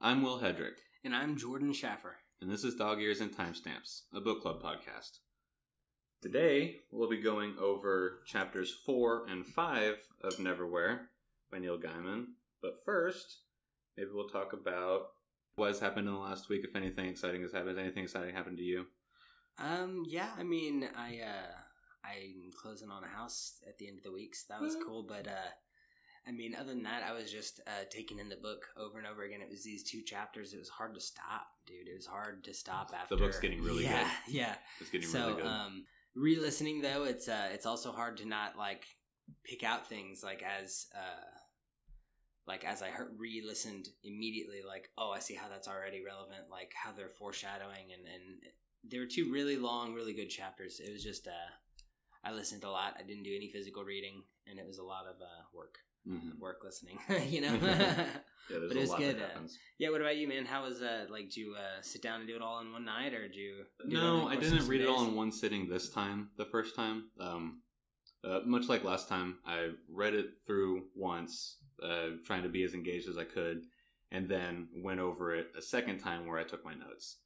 I'm Will Hedrick. And I'm Jordan Schaffer. And this is Dog Ears and Timestamps, a book club podcast. Today, we'll be going over chapters 4 and 5 of Neverwhere by Neil Gaiman. But first, maybe we'll talk about what has happened in the last week, if anything exciting has happened. Has anything exciting happened to you? I'm closing on a house at the end of the week, so that was cool. But other than that, I was just taking in the book over and over again. It was these 2 chapters. It was hard to stop, dude. It was hard to stop after. The book's getting really good. Yeah. It's getting really good. Re-listening though, it's also hard to not pick out things as I re-listened immediately, I see how that's already relevant, how they're foreshadowing, and there were 2 really long, really good chapters. It was just I listened a lot. I didn't do any physical reading, and it was a lot of work. Work listening, Yeah, there's but it was a lot good. that happens. Yeah, what about you, man? How was did you sit down and do it all in one night, or did you? No, I didn't read it all in one sitting this time. The first time, much like last time, I read it through once, trying to be as engaged as I could, and then went over it a second time where I took my notes.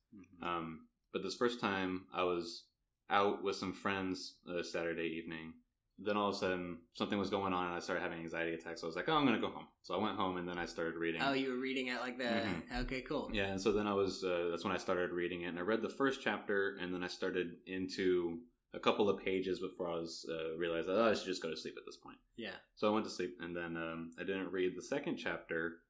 But this first time, I was out with some friends Saturday evening. Then all of a sudden, something was going on, and I started having anxiety attacks. So I was like, "Oh, I'm going to go home." So I went home, and then I started reading. Oh, you were reading it like that? Okay, cool. Yeah, and so then I was. That's when I started reading it, and I read the first chapter, and then I started into a couple of pages before I was realized that I should just go to sleep at this point. Yeah. So I went to sleep, and then I didn't read the second chapter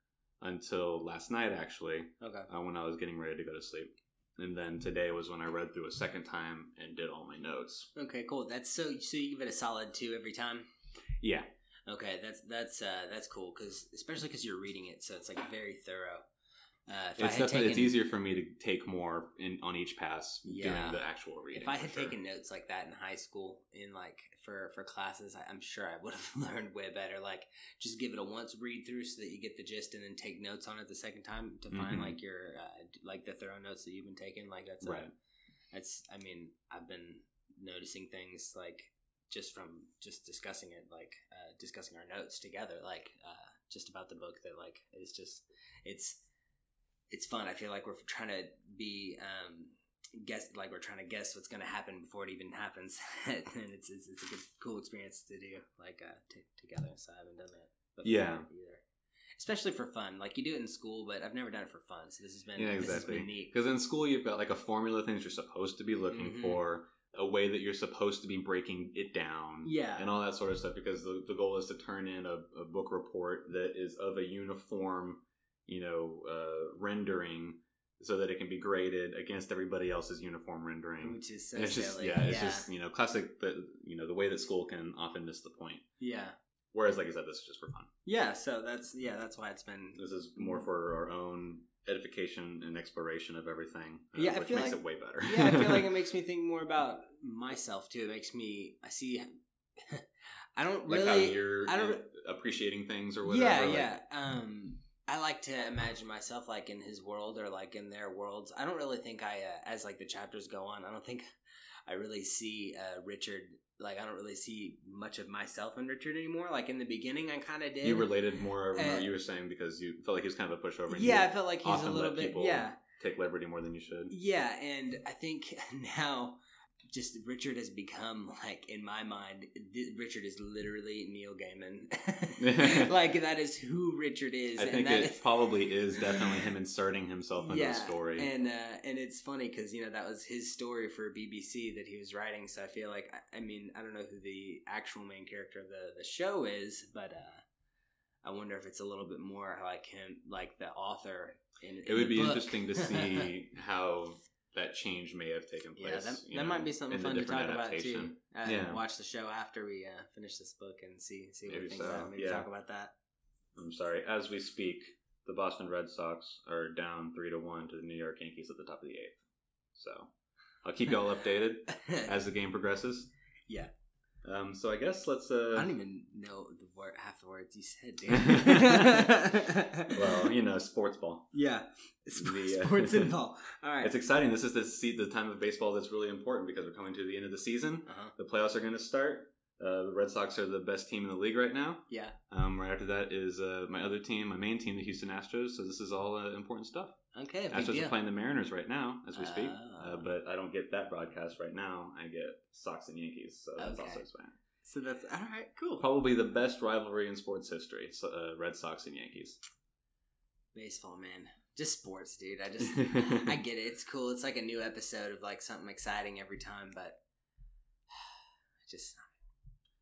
until last night, actually. Okay. When I was getting ready to go to sleep. And then today was when I read through a second time and did all my notes. Okay, cool. That's so you give it a solid 2 every time? Yeah. Okay, that's cool, especially because you're reading it, so it's very thorough. It's easier for me to take more on each pass doing the actual reading. If I had taken notes like that in high school, in for classes, I'm sure I would have learned way better. Just give it a once read through so that you get the gist, and then take notes on it the second time to find your the thorough notes that you've been taking. That's right. I've been noticing things just discussing it, discussing our notes together, just about the book, that it's fun. I feel like we're trying to be we're trying to guess what's going to happen before it even happens, and it's a good, cool experience to do together. So I haven't done that before either, especially for fun. You do it in school, but I've never done it for fun. So this has been neat. Because in school you've got a formula, things you're supposed to be looking for, a way that you're supposed to be breaking it down, and all that sort of stuff. Because the goal is to turn in a book report that is of a uniform, rendering, so that it can be graded against everybody else's uniform rendering, which is so silly. It's just classic. The way that school can often miss the point. Yeah. Whereas, like I said, this is just for fun. Yeah. So that's why it's been. This is more for our own edification and exploration of everything. Which makes it way better. Yeah, I feel like it makes me think more about myself too. It makes me. I see. I don't really. How you're appreciating things or whatever. Yeah. I like to imagine myself in his world, or in their worlds. I don't really think as the chapters go on, I don't think I really see Richard. I don't really see much of myself in Richard anymore. In the beginning, I kind of did. You related more to what you were saying because you felt like he was kind of a pushover. Yeah, I felt like he's a little bit. Take liberty more than you should. Yeah, and I think now. Just Richard has become in my mind. Richard is literally Neil Gaiman. That is who Richard is. I think it probably is definitely him inserting himself into the story. And it's funny because that was his story for BBC that he was writing. So I feel like I don't know who the actual main character of the show is, but I wonder if it's a little bit more like him, like the author. It would be interesting to see how that change may have taken place. Yeah, that might be something fun to talk about too. Watch the show after we finish this book and see what we think about it. Maybe talk about that. I'm sorry. As we speak, the Boston Red Sox are down 3-1 to the New York Yankees at the top of the 8th. So I'll keep y'all updated as the game progresses. Yeah. So I guess let's. I don't even know half the words you said, dude. Well, sports ball. Yeah, sports and ball. All right, it's exciting. This is the time of baseball that's really important because we're coming to the end of the season. The playoffs are going to start. The Red Sox are the best team in the league right now. Yeah. Right after that is my other team, my main team, the Houston Astros. So this is all important stuff. Okay, Astros are playing the Mariners right now as we speak. Oh. But I don't get that broadcast right now. I get Sox and Yankees. So that's also exciting. So that's all right. Cool. Probably the best rivalry in sports history. So, Red Sox and Yankees. Baseball, man. Just sports, dude. I get it. It's cool. It's like a new episode of like something exciting every time, but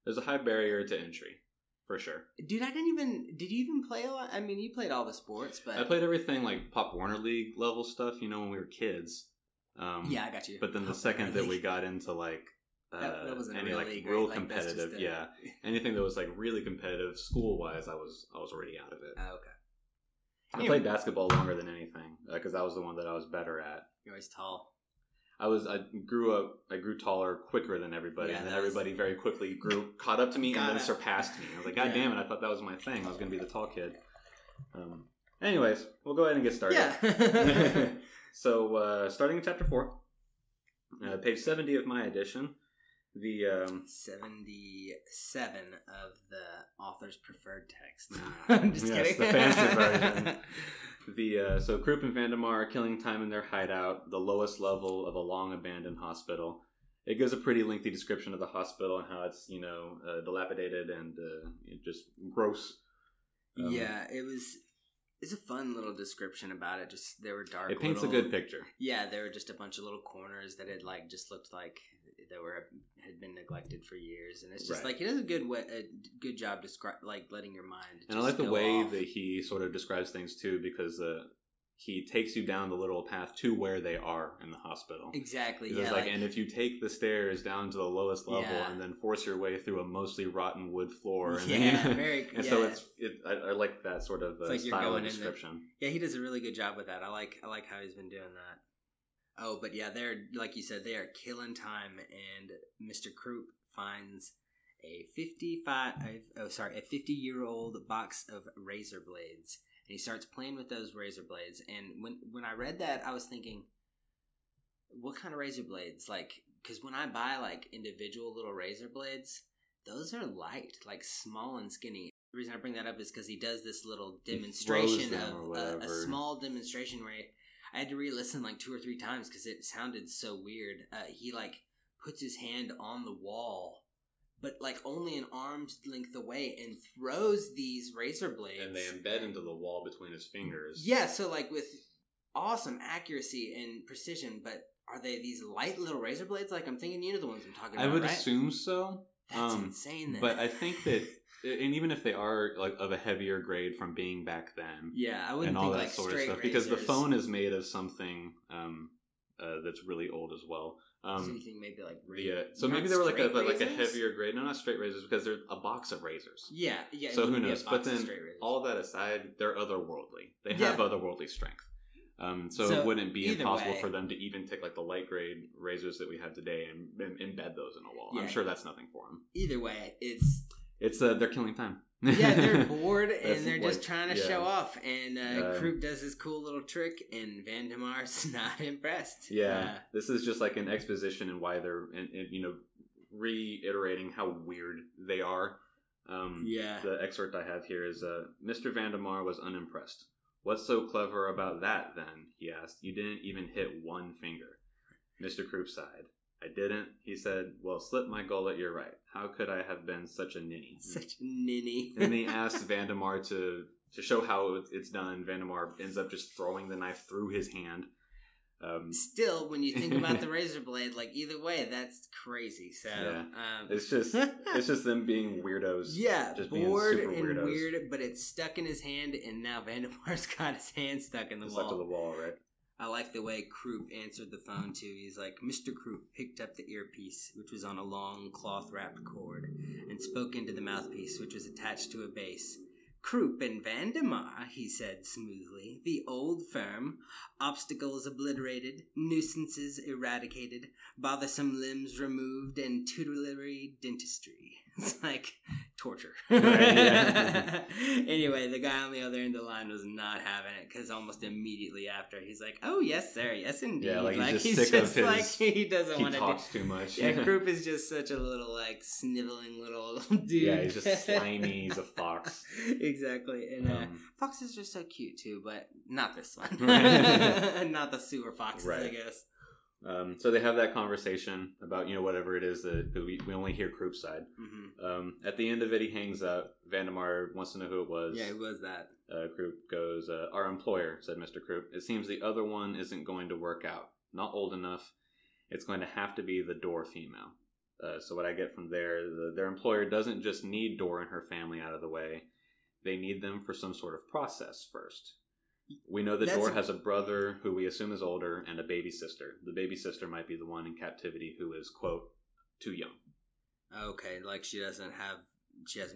there's a high barrier to entry, for sure. Dude, did you even play a lot? I mean, you played all the sports, but I played everything like Pop Warner League level stuff, when we were kids. Yeah, I got you. But then the second that we got into like that wasn't any a real like league, real right? competitive, Like, anything that was like really competitive school wise, I was already out of it. Oh, okay. I played basketball longer than anything because that was the one that I was better at. You're always tall. I grew taller quicker than everybody, and then everybody very quickly caught up to me and then surpassed me. I was like, God damn it, I thought that was my thing. I was going to be the tall kid. Anyways, we'll go ahead and get started. Yeah. So, starting in chapter 4, page 70 of my edition, the 77 of the author's preferred text. I'm just kidding. The fancy version. So Krupp and Vandemar are killing time in their hideout, the lowest level of a long abandoned hospital. It gives a pretty lengthy description of the hospital and how it's dilapidated and just gross. Yeah, it's a fun little description about it. Just they were dark. It paints a good picture. Yeah, there were just a bunch of little corners that had like just looked like had been neglected for years, and it's just like he does a good job letting your mind. And I like the way that he sort of describes things too, because he takes you down the literal path to where they are in the hospital. Exactly. It's and if you take the stairs down to the lowest level and then force your way through a mostly rotten wood floor, and so I like that sort of style and description. Yeah, he does a really good job with that. I like how he's been doing that. Oh, but yeah, they're like you said, they are killing time, and Mr. Krupp finds a 50-year-old box of razor blades. And he starts playing with those razor blades. And when I read that, I was thinking, what kind of razor blades? Like, because when I buy like individual little razor blades, those are light, like small and skinny. The reason I bring that up is because he does this little demonstration of a small demonstration where I had to re-listen like 2 or 3 times because it sounded so weird. He like puts his hand on the wall, but like only an arm's length away, and throws these razor blades. And they embed into the wall between his fingers. Yeah, so like with awesome accuracy and precision, but are they these light little razor blades? Like I'm thinking, the ones I'm talking about, I would assume so. That's insane then. But I think that, and even if they are like of a heavier grade from being back then. Yeah, I wouldn't and all think that like sort of straight stuff. razors. Because the phone is made of something that's really old as well. So you think maybe like so maybe they were like a heavier grade. No, not straight razors, because they're a box of razors. Yeah. So who knows? But then all that aside, they're otherworldly. They have otherworldly strength. So it wouldn't be impossible for them to even take like the light grade razors that we have today and embed those in a wall. Yeah. I'm sure that's nothing for them. Either way, it's they're killing time. Yeah, they're bored and they're just trying to show off. And Krupp does this cool little trick, and Vandemar's not impressed. Yeah, this is just like an exposition and why they're reiterating how weird they are. The excerpt I have here is Mr. Vandemar was unimpressed. What's so clever about that, then? He asked. You didn't even hit one finger. Mr. Krupp sighed. I didn't, he said. Well, slip my gullet, you're right. How could I have been such a ninny? Such a ninny. And he asked Vandemar to show how it's done. Vandemar ends up just throwing the knife through his hand. Still, when you think about the razor blade, like either way, that's crazy. So it's just them being weirdos. Yeah, just bored being super and weirdos. Weird, but it's stuck in his hand, and now Vandemar's got his hand stuck in the wall. Stuck to the wall, right? I like the way Krupp answered the phone too. He's like, Mr. Krupp picked up the earpiece, which was on a long cloth-wrapped cord, and spoke into the mouthpiece, which was attached to a base. Krupp and Vandemar, he said smoothly, the old firm, obstacles obliterated, nuisances eradicated, bothersome limbs removed, and tutelary dentistry. It's like torture. Right, yeah. Anyway, the guy on the other end of the line was not having it because almost immediately after, he's like, "Oh yes, sir, yes indeed." Yeah, like he's he's just sick just of like his. he doesn't want He to. talks too much. Yeah, Croup is just such a little like sniveling little dude. Yeah, he's just slimy. He's a fox. Exactly, and foxes are so cute too, but not this one. Right. Not the sewer foxes, Right. I guess. So they have that conversation about, whatever it is that we only hear Croup's side. Mm-hmm. At the end of it, he hangs up. Vandemar wants to know who it was. Yeah, who was that? Croup goes, our employer, said Mr. Croup. It seems the other one isn't going to work out. Not old enough. It's going to have to be the Door female. So what I get from there, their employer doesn't just need Door and her family out of the way. They need them for some sort of process first. We know that Door has a brother who we assume is older and a baby sister. The baby sister might be the one in captivity who is, quote, too young. Okay, like she hasn't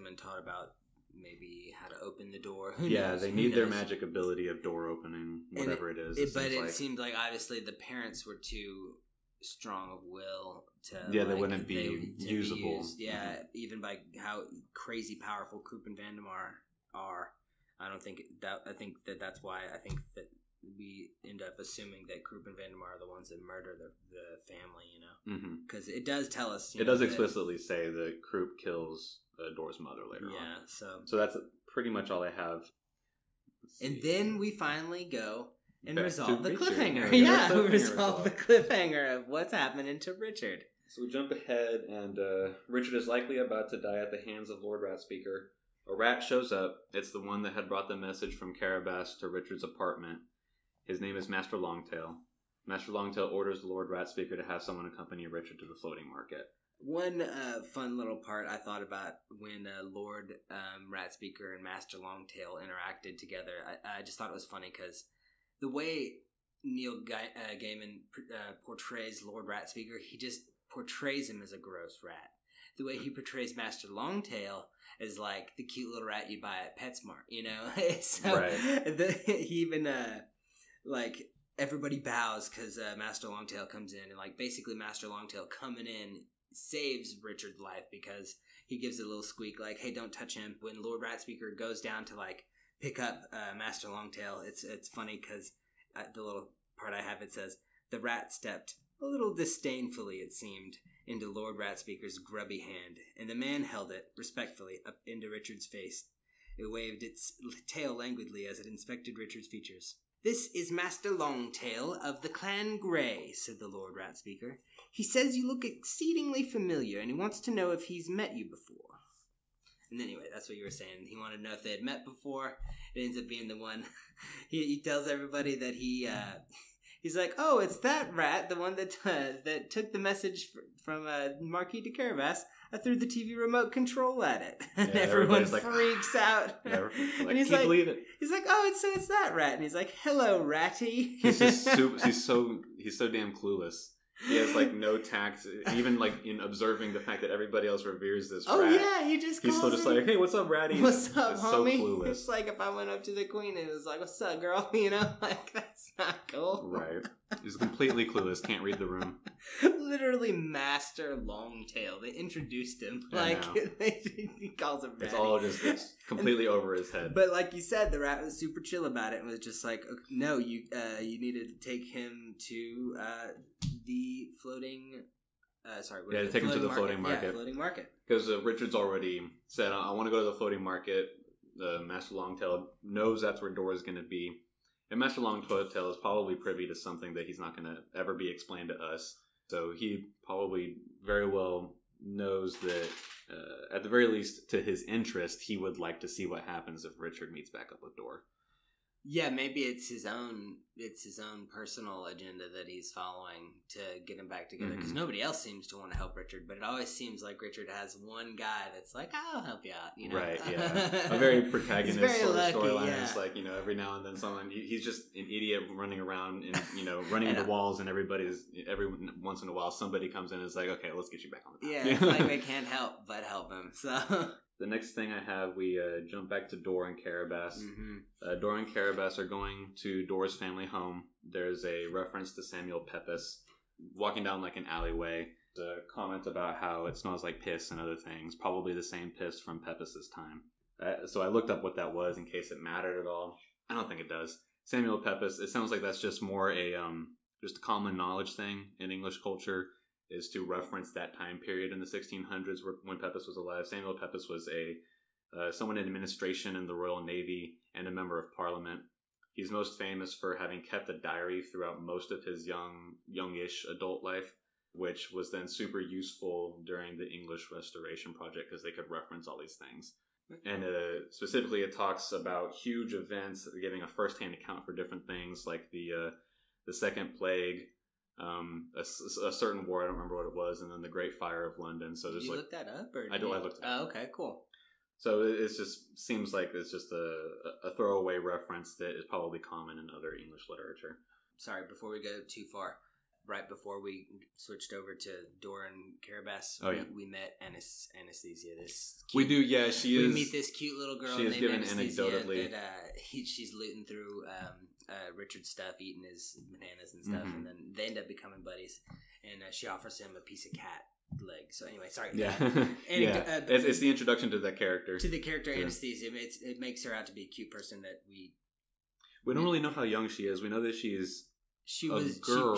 been taught about maybe how to open the door. Who Yeah, knows? they need their magic ability of door opening, whatever it is. But it seemed like obviously the parents were too strong of will to. Yeah, they wouldn't be usable. Yeah, even by how crazy powerful Croup and Vandemar are. I think that's why I think that we end up assuming that Croup and Vandemar are the ones that murder the family, because it does tell us. It does explicitly say that Croup kills Door's mother later on. Yeah, so that's pretty much all I have. And then we finally go and resolve the Richard. cliffhanger. Yeah, we resolve the cliffhanger of what's happening to Richard. So we jump ahead, and Richard is likely about to die at the hands of Lord Ratspeaker. A rat shows up. It's the one that had brought the message from Carabas to Richard's apartment. His name is Master Longtail. Master Longtail orders the Lord Ratspeaker to have someone accompany Richard to the floating market. One fun little part I thought about when Lord Ratspeaker and Master Longtail interacted together, I just thought it was funny because the way Neil Gaiman portrays Lord Ratspeaker, he just portrays him as a gross rat. The way he portrays Master Longtail is like the cute little rat you buy at PetSmart, so right. He even like everybody bows because Master Longtail comes in, and like basically Master Longtail coming in saves Richard's life because he gives a little squeak like, "Hey, don't touch him." When Lord Ratspeaker goes down to like pick up Master Longtail, it's funny because the little part I have, it says the rat stepped a little disdainfully, it seemed, into Lord Ratspeaker's grubby hand, and the man held it respectfully up into Richard's face. It waved its tail languidly as it inspected Richard's features. "This is Master Longtail of the Clan Grey," said the Lord Ratspeaker. "He says you look exceedingly familiar, and he wants to know if he's met you before." And anyway, that's what you were saying. He wanted to know if they had met before. It ends up being the one. He tells everybody that he's like, "Oh, it's that rat, the one that took the message from Marquis de Carabas. I threw the TV remote control at it." And everyone freaks out. Yeah, and he's can't believe it. He's like, "Oh, it's that rat." And he's like, "Hello, ratty." He's so damn clueless. He has like no tact, even like in observing the fact that everybody else reveres this rat. Oh yeah, he's still just like, "Hey, what's up, ratty?" What's up, it's homie? So clueless. It's like if I went up to the queen and it was like, "What's up, girl?" Like, that's not cool. Right. He's completely clueless. Can't read the room. Literally, Master Longtail. They introduced him. He calls him ratty. It's completely over his head. But like you said, the rat was super chill about it and was just like, "No, you needed to take him to the floating." To take him to the floating market. Yeah, floating market. Because Richard's already said, "I want to go to the floating market." Master Longtail knows that's where Door is going to be. And Master Longtail is probably privy to something that he's not going to ever be explained to us. So he probably very well knows that, at the very least, to his interest, he would like to see what happens if Richard meets back up with Door. Yeah, maybe it's his own personal agenda that he's following to get him back together, because nobody else seems to want to help Richard, but it always seems like Richard has one guy that's like, "I'll help you out," Right, yeah. A very protagonist sort of storyline. Yeah. It's like, every now and then someone, he's just an idiot running around and, running into walls, and every once in a while somebody comes in and is like, "Okay, let's get you back on the path." Yeah, it's like they can't help but help him, so... The next thing I have, we jump back to Door and Carabas. Door and Carabas are going to Door's family home. There's a reference to Samuel Pepys walking down like an alleyway. A comment about how it smells like piss and other things, probably the same piss from Pepys's time. So I looked up what that was in case it mattered at all. I don't think it does. Samuel Pepys, it sounds like that's just more a just a common knowledge thing in English culture, is to reference that time period in the 1600s when Pepys was alive. Samuel Pepys was someone in administration in the Royal Navy and a member of Parliament. He's most famous for having kept a diary throughout most of his youngish adult life, which was then super useful during the English Restoration Project because they could reference all these things. And specifically, it talks about huge events, giving a first-hand account for different things, like the Second Plague, a certain war, I don't remember what it was, and then the Great Fire of London. So did you look that up? Or I looked it up. Oh, okay, cool. So it just seems like it's just a throwaway reference that is probably common in other English literature. Sorry, before we go too far, right before we switched over to Dora and Carabas, we met Anesthesia. We meet this cute little girl named Anesthesia that she's looting through Richard's stuff, eating his bananas and stuff, and then they end up becoming buddies. And she offers him a piece of cat leg. So anyway, sorry. Yeah, it's the introduction to that character. To the character Anesthesia. It makes her out to be a cute person that we don't really know how young she is. We know that she's girl.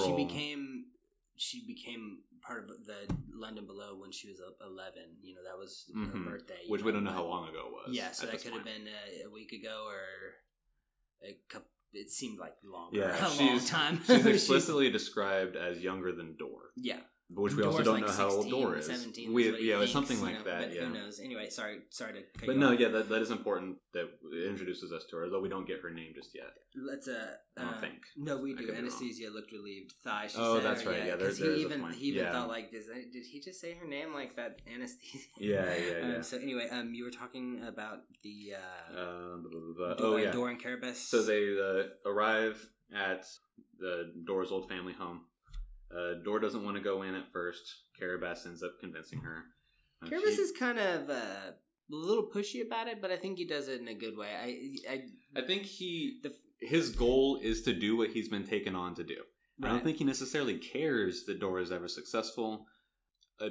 She became part of the London Below when she was 11. You know, that was her birthday. Which we don't know how long ago it was. Yeah, so that could have been a week ago or a couple. It seemed like longer. Yeah, a long time. She's explicitly described as younger than Dor. Yeah. Which we also don't know how old 16, Dor is. 17 it's something like that. But who knows? Anyway, sorry to cut but you no, off. that is important that it introduces us to her, though we don't get her name just yet. Let's I don't think. No, we do. Anesthesia looked relieved. Thigh. She said, that's right. Yeah, because he even thought like, did he just say her name like that? Anesthesia. Yeah. So anyway, you were talking about the Dor and Carabas. So they arrive at the Dor's old family home. Dor doesn't want to go in at first. Carabas ends up convincing her. Carabas is kind of a little pushy about it, but I think he does it in a good way. I think his goal is to do what he's been taken on to do. Right. I don't think he necessarily cares that Dor is ever successful.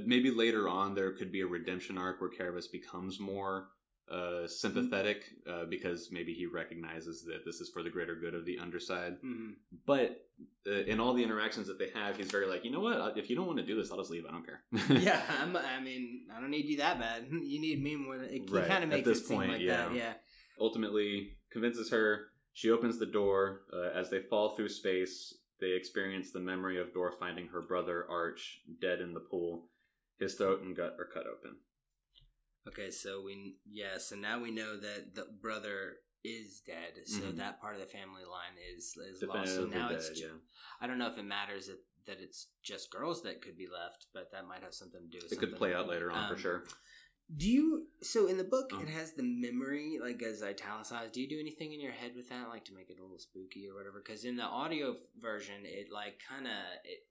Maybe later on there could be a redemption arc where Carabas becomes more sympathetic because maybe he recognizes that this is for the greater good of the underside. Mm-hmm. But in all the interactions that they have, he's very like, you know what? If you don't want to do this, I'll just leave. I don't care. Yeah, I don't need you that bad. You need me more. He kind of makes it seem like that. Yeah. Ultimately, convinces her. She opens the door. As they fall through space, they experience the memory of Dor finding her brother Arch dead in the pool. His throat and gut are cut open. Okay, so now we know that the brother is dead. So that part of the family line is lost. So now it's I don't know if it matters that it's just girls that could be left, but that might have something to do with it. Could play out later on for sure. So in the book it has the memory like as italicized. Do you do anything in your head with that, like to make it a little spooky or whatever? Because in the audio version, it like kind of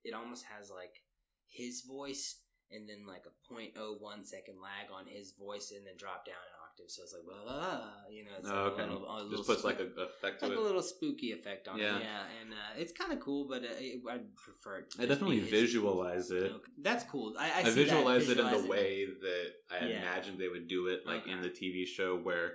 it almost has like his voice. And then like a 0.01 second lag on his voice, and then drop down an octave. So it's like blah, blah, blah, it's like a little just puts like an effect to like it, a little spooky effect on it. Yeah, and it's kind of cool, but I'd prefer it. I definitely visualize it. That's cool. I visualize it in the way that I imagined they would do it, like in the TV show where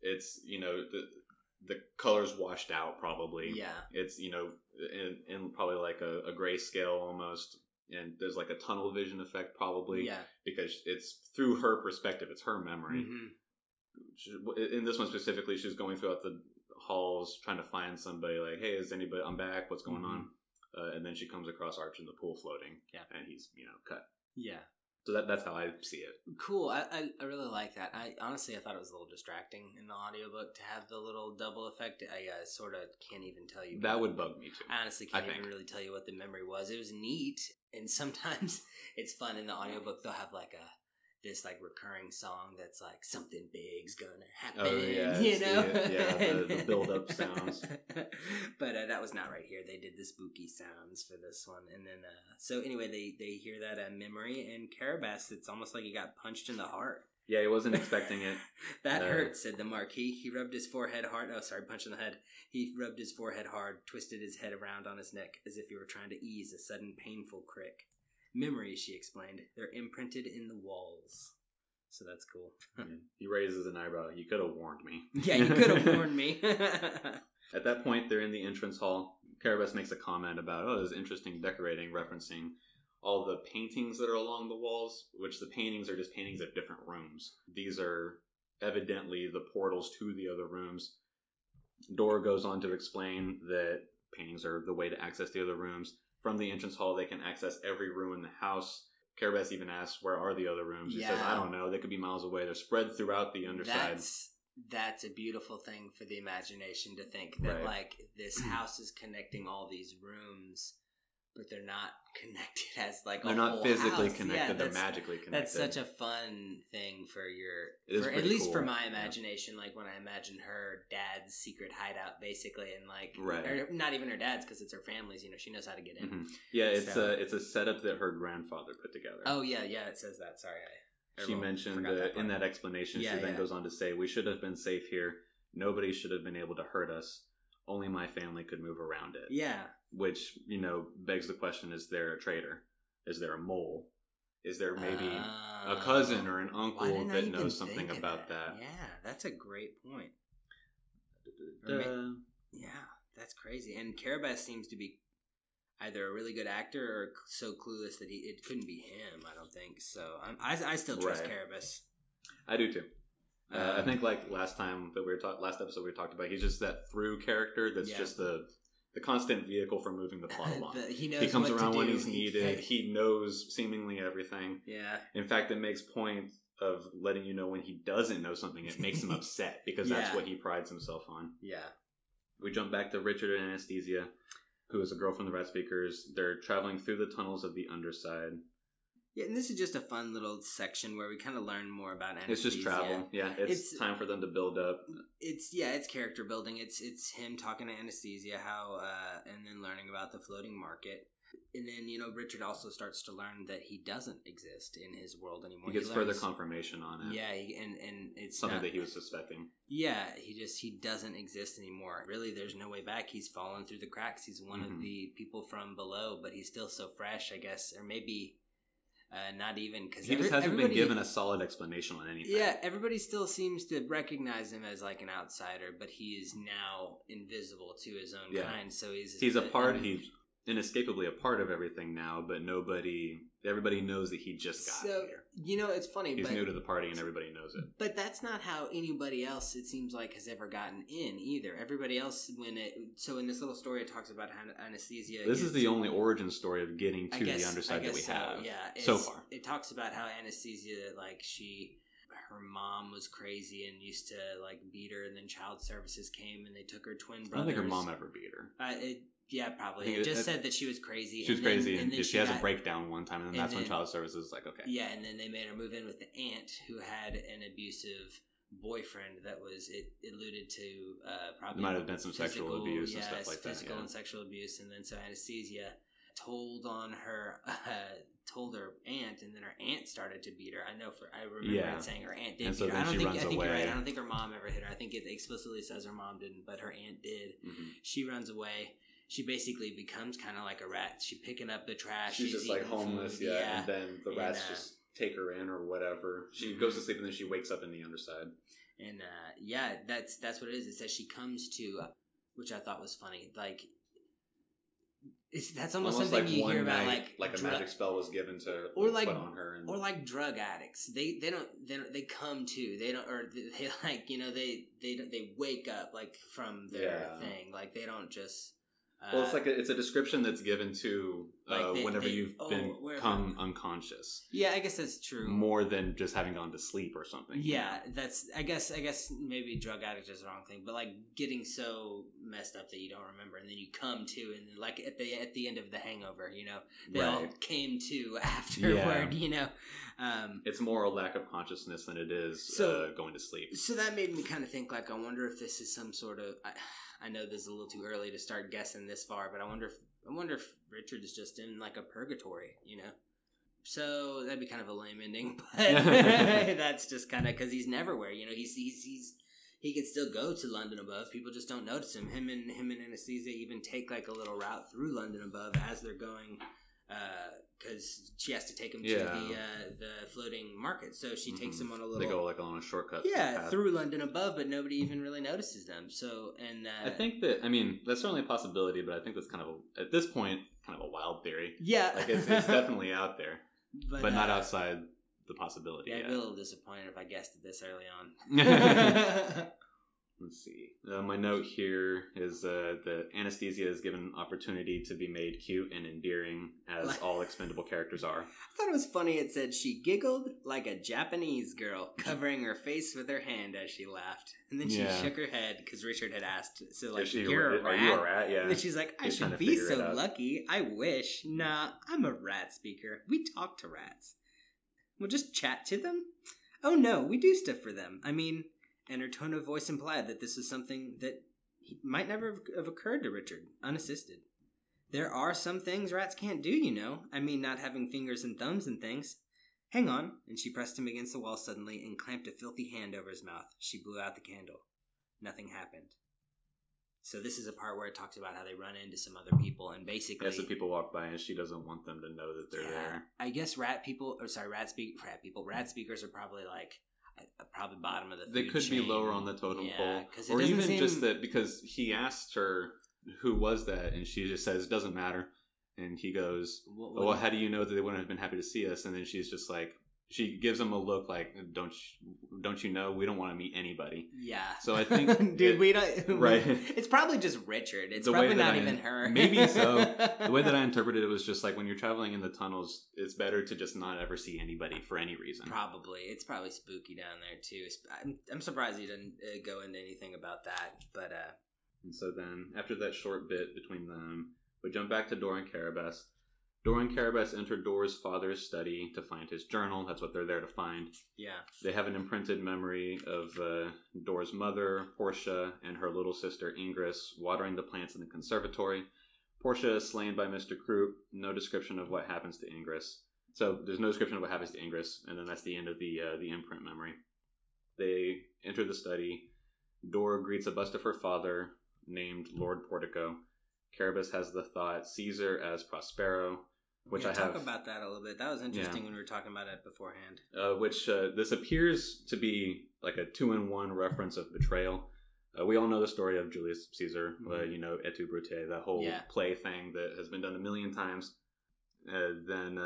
it's the colors washed out probably. Yeah, it's in probably like a grayscale almost. And there's like a tunnel vision effect probably because it's through her perspective. It's her memory. Mm-hmm. In this one specifically, she's going throughout the halls trying to find somebody like, hey, is anybody, I'm back. What's going on? And then she comes across Arch in the pool floating and he's, cut. Yeah. So that's how I see it. Cool. I really like that. I thought it was a little distracting in the audiobook to have the little double effect. I sort of can't even tell you. That would bug me too. I honestly can't even really tell you what the memory was. It was neat. And sometimes it's fun in the audiobook. They'll have like this like recurring song that's like something big's gonna happen. Oh, yeah, the build-up sounds. But that was not right here. They did the spooky sounds for this one, and then so anyway, they hear that memory, and Carabas, it's almost like he got punched in the heart. Yeah, he wasn't expecting it. That hurt, said the Marquis. He rubbed his forehead hard. Oh, sorry, punch in the head. He rubbed his forehead hard, twisted his head around on his neck, as if he were trying to ease a sudden painful crick. Memories, she explained. They're imprinted in the walls. So that's cool. He raises an eyebrow. You could have warned me. Yeah, you could have warned me. At that point, they're in the entrance hall. Carabas makes a comment about, oh, this is interesting decorating, referencing all the paintings that are along the walls, which the paintings are just paintings of different rooms. These are evidently the portals to the other rooms. Dora goes on to explain that paintings are the way to access the other rooms. From the entrance hall, they can access every room in the house. Carabas even asks, where are the other rooms? He says, I don't know. They could be miles away. They're spread throughout the underside. That's a beautiful thing for the imagination to think that, like, this house is connecting all these rooms, but they're not connected as, like, they're not physically connected. They're magically connected. That's such a fun thing for at least for my imagination. Like, when I imagine her dad's secret hideout, basically, and, like, or not even her dad's, because it's her family's, you know, she knows how to get in. Mm-hmm. Yeah, it's a setup that her grandfather put together. Oh, yeah, it says that. Sorry, she mentioned in that explanation, she then goes on to say, we should have been safe here. Nobody should have been able to hurt us. Only my family could move around it. Yeah. Which, you know, begs the question, is there a traitor? Is there a mole? Is there maybe a cousin or an uncle that knows something about that? Yeah, that's a great point. Yeah, that's crazy. And Carabas seems to be either a really good actor or so clueless that it couldn't be him, I don't think. So I still trust Carabas. I do too. I think like last episode we talked about, he's just that through character that's just the constant vehicle for moving the plot along. He comes around when he's needed. He knows seemingly everything. Yeah. In fact, it makes point of letting you know when he doesn't know something. It makes him upset because that's what he prides himself on. Yeah. We jump back to Richard and Anesthesia, who is a girl from the Rat Speakers. They're traveling through the tunnels of the underside. Yeah, and this is just a fun little section where we kind of learn more about Anesthesia. It's just travel. Yeah, it's time for them to build up. It's character building. It's him talking to Anesthesia, and then learning about the floating market. And then, you know, Richard also starts to learn that he doesn't exist in his world anymore. He gets further confirmation on it. Yeah, and it's something that he was suspecting. Yeah, he doesn't exist anymore. Really, there's no way back. He's fallen through the cracks. He's one of the people from below, but he's still so fresh, I guess, or maybe not even, because he just hasn't been given a solid explanation on anything. Yeah, everybody still seems to recognize him as like an outsider, but he is now invisible to his own kind. So he's inescapably a part of everything now, but everybody knows that he just got here. You know, it's funny. He's new to the party and everybody knows it. But that's not how anybody else, it seems like, has ever gotten in either. Everybody else, so in this little story, it talks about how Anesthesia. This is the only origin story of getting to the underside that we have. Yeah, so far. It talks about how Anesthesia, like, her mom was crazy and used to, like, beat her, and then child services came and they took her twin brothers. I don't think her mom ever beat her. Yeah, probably. It just said that she was crazy. She was crazy, and she has a breakdown one time, and then that's when child services is like, okay. Yeah, and then they made her move in with the aunt who had an abusive boyfriend that was, it alluded to probably... There might have been some sexual abuse and stuff like that. Physical and sexual abuse, and then so Anesthesia told her aunt, and then her aunt started to beat her. I remember it saying her aunt did beat her. I think you're right. I don't think her mom ever hit her. I think it explicitly says her mom didn't, but her aunt did. Mm-hmm. She runs away. She basically becomes kind of like a rat. She's picking up the trash. She's just like homeless, and then the rats just take her in or whatever. She goes to sleep and then she wakes up in the underside. And that's what it is. It says she comes to, which I thought was funny. Like, that's almost something you hear about, like a magic spell was given to put on her, or like drug addicts. They come to. They don't, or they like, you know, they wake up like from their thing. Like, they don't just. Well, it's a description that's given to whenever you've become unconscious. Yeah, I guess that's true. More than just having gone to sleep or something. Yeah, that's. I guess maybe drug addict is the wrong thing, but like getting so messed up that you don't remember, and then you come to, and like at the end of The Hangover, you know, they all came to afterward. You know, it's more a lack of consciousness than it is going to sleep. So that made me kind of think, like, I wonder if this is some sort of. I know this is a little too early to start guessing this far, but I wonder if Richard is just in like a purgatory, you know. So that'd be kind of a lame ending, but that's just kind of because he's Neverwhere, you know. He can still go to London Above. People just don't notice him. Him and Anesthesia even take like a little route through London Above as they're going because she has to take him to the floating market. So she takes him on a little. They go like on a shortcut. Yeah, through London above, but nobody even really notices them. So and I think that that's certainly a possibility, but I think that's kind of at this point kind of a wild theory. Yeah, like it's definitely out there, but not outside the possibility. Yeah, I'd be a little disappointed if I guessed at this early on. Let's see. My note here is that Anesthesia is given an opportunity to be made cute and endearing, as all expendable characters are. I thought it was funny. It said she giggled like a Japanese girl, covering her face with her hand as she laughed. And then she shook her head because Richard had asked, so like, you're a rat? Are you a rat? Yeah. And then she's like, I should be so lucky. I wish. Nah, I'm a rat speaker. We talk to rats. We'll just chat to them? Oh no, we do stuff for them. I mean... And her tone of voice implied that this is something that might never have occurred to Richard, unassisted. There are some things rats can't do, you know. I mean, not having fingers and thumbs and things. Hang on. And she pressed him against the wall suddenly and clamped a filthy hand over his mouth. She blew out the candle. Nothing happened. So this is a part where it talks about how they run into some other people and basically... As the people walk by and she doesn't want them to know that they're there. I guess rat speakers are probably like... probably bottom of the food They could chain. be lower on the totem pole. Or even just that because he asked her who was that and she just says it doesn't matter. And he goes, well, how do you know that they wouldn't have been happy to see us? And then she's just like, she gives him a look like, don't you know we don't want to meet anybody? Yeah. So I think, dude, we don't. Right. It's probably just Richard. It's probably not even her. Maybe so. The way that I interpreted it was just like when you're traveling in the tunnels, it's better to just not ever see anybody for any reason. Probably. It's probably spooky down there too. I'm surprised he didn't go into anything about that. But and so then after that short bit between them, we jump back to Dor and Carabas. Dor and Carabas enter Dor's father's study to find his journal. That's what they're there to find. Yeah. They have an imprinted memory of Dor's mother, Portia, and her little sister, Ingris, watering the plants in the conservatory. Portia is slain by Mr. Croup. No description of what happens to Ingris. So there's no description of what happens to Ingris, and then that's the end of the imprint memory. They enter the study. Dor greets a bust of her father, named Lord Portico. Carabas has the thought Caesar as Prospero, which I have... talk about that a little bit. That was interesting when we were talking about it beforehand. This appears to be like a 2-in-1 reference of betrayal. We all know the story of Julius Caesar, Et tu, Brute, that whole play thing that has been done a million times. Then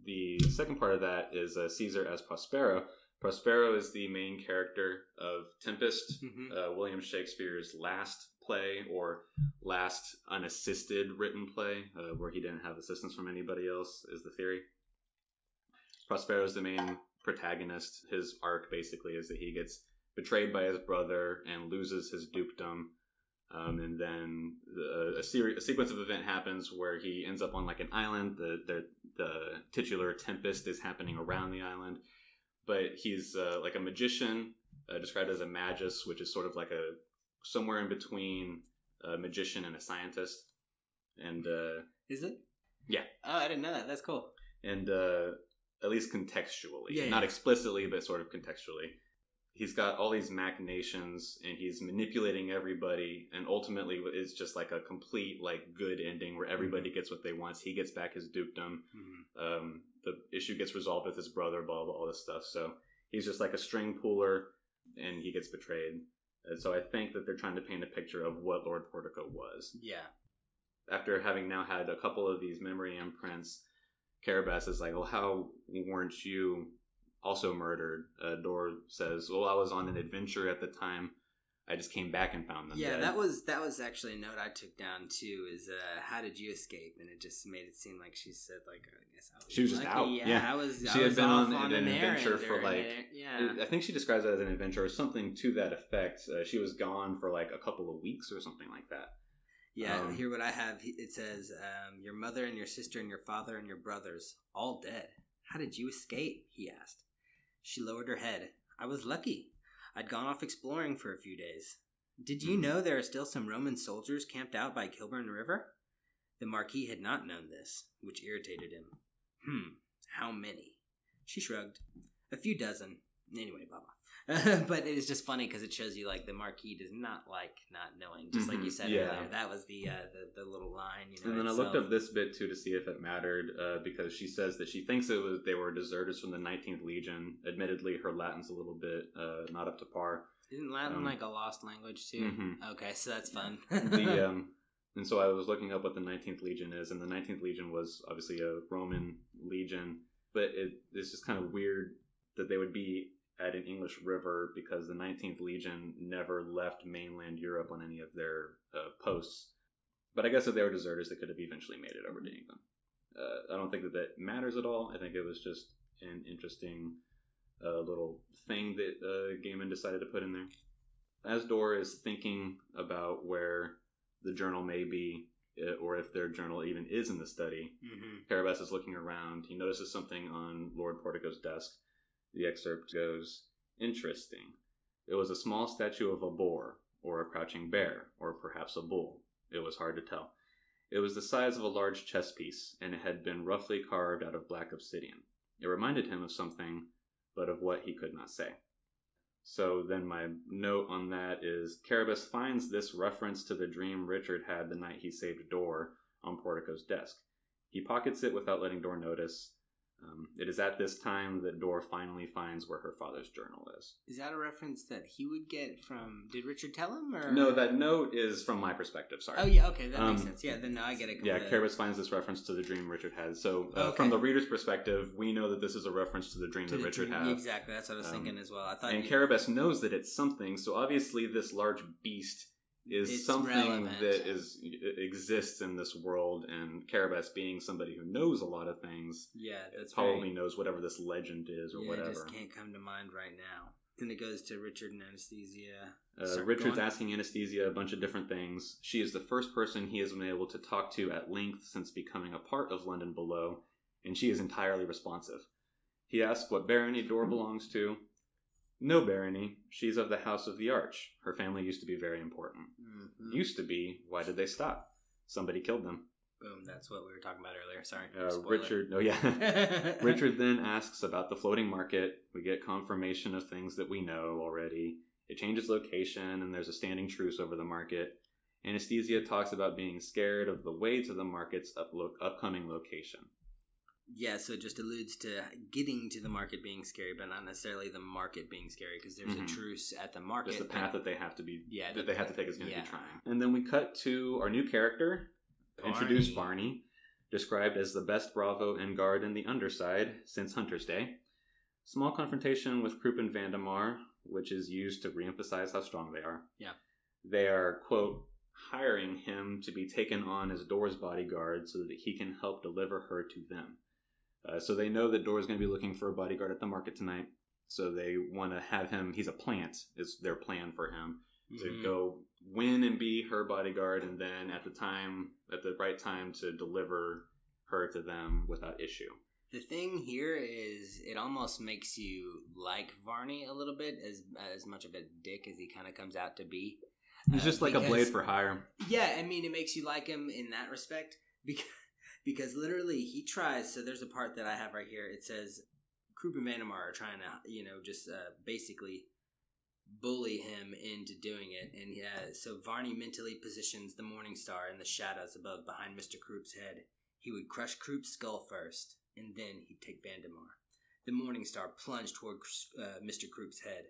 the second part of that is Caesar as Prospero. Prospero is the main character of Tempest, William Shakespeare's last play or last unassisted written play, where he didn't have assistance from anybody else, is the theory. Prospero is the main protagonist. His arc basically is that he gets betrayed by his brother and loses his dukedom, and then a sequence of event happens where he ends up on like an island. The titular Tempest is happening around the island, but he's like a magician, described as a magus, which is sort of like somewhere in between a magician and a scientist. And is it? Yeah. Oh, I didn't know that. That's cool. And at least contextually, not explicitly, but sort of contextually, he's got all these machinations and he's manipulating everybody, and ultimately it's just like a complete like good ending where everybody gets what they want. He gets back his dukedom. The issue gets resolved with his brother, blah blah, all this stuff. So he's just like a string puller, and he gets betrayed. And so I think that they're trying to paint a picture of what Lord Portico was. Yeah. After having now had a couple of these memory imprints, Carabas is like, well, how weren't you also murdered? Dor says, well, I was on an adventure at the time. I just came back and found them dead. that was actually a note I took down too, is how did you escape? And it just made it seem like she said, like, I guess I was she was just out. Yeah. She had been on an adventure for like, I think she describes it as an adventure or something to that effect. She was gone for like a couple of weeks or something like that. Yeah, here what I have, it says, your mother and your sister and your father and your brothers, all dead. How did you escape? He asked. She lowered her head. I was lucky. I'd gone off exploring for a few days. Did you know there are still some Roman soldiers camped out by Kilburn River? The Marquis had not known this, which irritated him. How many? She shrugged. A few dozen. Anyway, Baba. But it is just funny because it shows you like the Marquis does not like not knowing, just like you said earlier. That was the little line. And then I looked up this bit too to see if it mattered, because she says that she thinks they were deserters from the 19th Legion. Admittedly, her Latin's a little bit not up to par. Isn't Latin like a lost language too? Okay, so that's fun. And so I was looking up what the 19th Legion is, and the 19th Legion was obviously a Roman legion, but it's just kind of weird that they would be at an English river because the 19th Legion never left mainland Europe on any of their posts. But I guess if they were deserters, they could have eventually made it over to England. I don't think that matters at all. I think it was just an interesting little thing that Gaiman decided to put in there. As Dor is thinking about where the journal may be, or if their journal even is in the study, Carabas is looking around. He notices something on Lord Portico's desk. The excerpt goes, "Interesting. It was a small statue of a boar, or a crouching bear, or perhaps a bull. It was hard to tell. It was the size of a large chess piece, and it had been roughly carved out of black obsidian. It reminded him of something, but of what he could not say." So then my note on that is, Carabas finds this reference to the dream Richard had the night he saved Dor on Portico's desk. He pockets it without letting Dor notice. It is at this time that Dor finally finds where her father's journal is. Is that a reference that he would get from... Did Richard tell him? Or? No, that note is from my perspective, sorry. Oh, yeah, okay, that makes sense. Yeah, then now I get it. Yeah, Carabas finds this reference to the dream Richard had. So from the reader's perspective, we know that this is a reference to the dream that Richard had. Exactly, that's what I was thinking as well. Carabas knows that it's something, so obviously this large beast is something relevant. That exists in this world, and Carabas, being somebody who knows a lot of things, that's probably knows whatever this legend is or whatever. It just can't come to mind right now. Then it goes to Richard and Anesthesia. Richard's asking Anesthesia a bunch of different things. She is the first person he has been able to talk to at length since becoming a part of London Below, and she is entirely responsive. He asks what barony Dor belongs to. "No barony. She's of the House of the Arch. Her family used to be very important." Used to be? Why did they stop? Somebody killed them. Boom, that's what we were talking about earlier. Sorry. Richard then asks about the floating market. We get confirmation of things that we know already. It changes location, and there's a standing truce over the market. Anesthesia talks about being scared of the way to the market's upcoming location. Yeah, so it just alludes to getting to the market being scary, but not necessarily the market being scary, because there's a truce at the market. Just the path that they have to be, that they have to take is going to be trying. And then we cut to our new character, introduced Varney, described as the best bravo and guard in the underside since Hunter's Day. Small confrontation with Krupp and Vandemar, which is used to reemphasize how strong they are. Yeah. They are, quote, hiring him to be taken on as Dor's bodyguard so that he can help deliver her to them. So they know that Dor's going to be looking for a bodyguard at the market tonight. So they want to have him, he's a plant, is their plan for him, to go win and be her bodyguard, and then at the right time to deliver her to them without issue. The thing here is it almost makes you like Varney a little bit, as much of a dick as he kind of comes out to be. He's just like a blade for hire. Yeah, I mean, it makes you like him in that respect, because literally he tries. So there's a part that I have right here. It says Krupp and Vandemar are trying to, just basically bully him into doing it. And so Varney mentally positions the Morning Star in the shadows above behind Mr. Krupp's head. He would crush Krupp's skull first, and then he'd take Vandemar. The Morning Star plunged toward Mr. Krupp's head.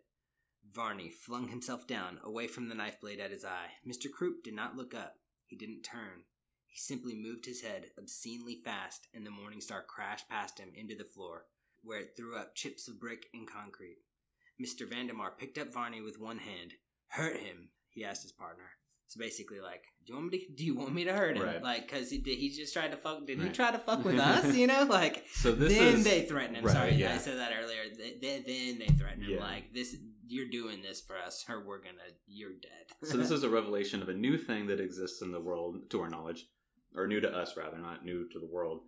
Varney flung himself down, away from the knife blade at his eye. Mr. Krupp did not look up. He didn't turn. He simply moved his head obscenely fast, and the Morning Star crashed past him into the floor, where it threw up chips of brick and concrete. Mr. Vandemar picked up Varney with one hand. "Hurt him?" he asked his partner. So basically, like, do you want me to hurt him? Right. Like, because he just tried to fuck? Did he try to fuck with us? Like, so they threaten him. Right, Sorry, yeah. I said that earlier. Then they threaten him like this. You're doing this for us, or you're dead. So this is a revelation of a new thing that exists in the world, to our knowledge, or new to us rather, not new to the world.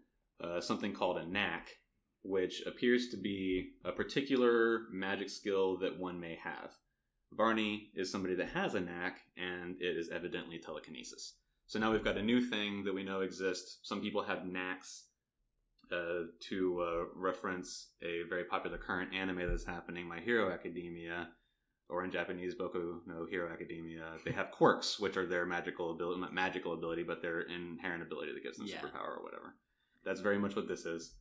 Something called a knack, which appears to be a particular magic skill that one may have. Varney is somebody that has a knack, and it is evidently telekinesis. So now we've got a new thing that we know exists. Some people have knacks. to reference a very popular current anime that's happening, My Hero Academia, or in Japanese, Boku no Hero Academia. They have quirks, which are their magical ability, not magical ability, but their inherent ability that gives them superpower or whatever. That's very much what this is.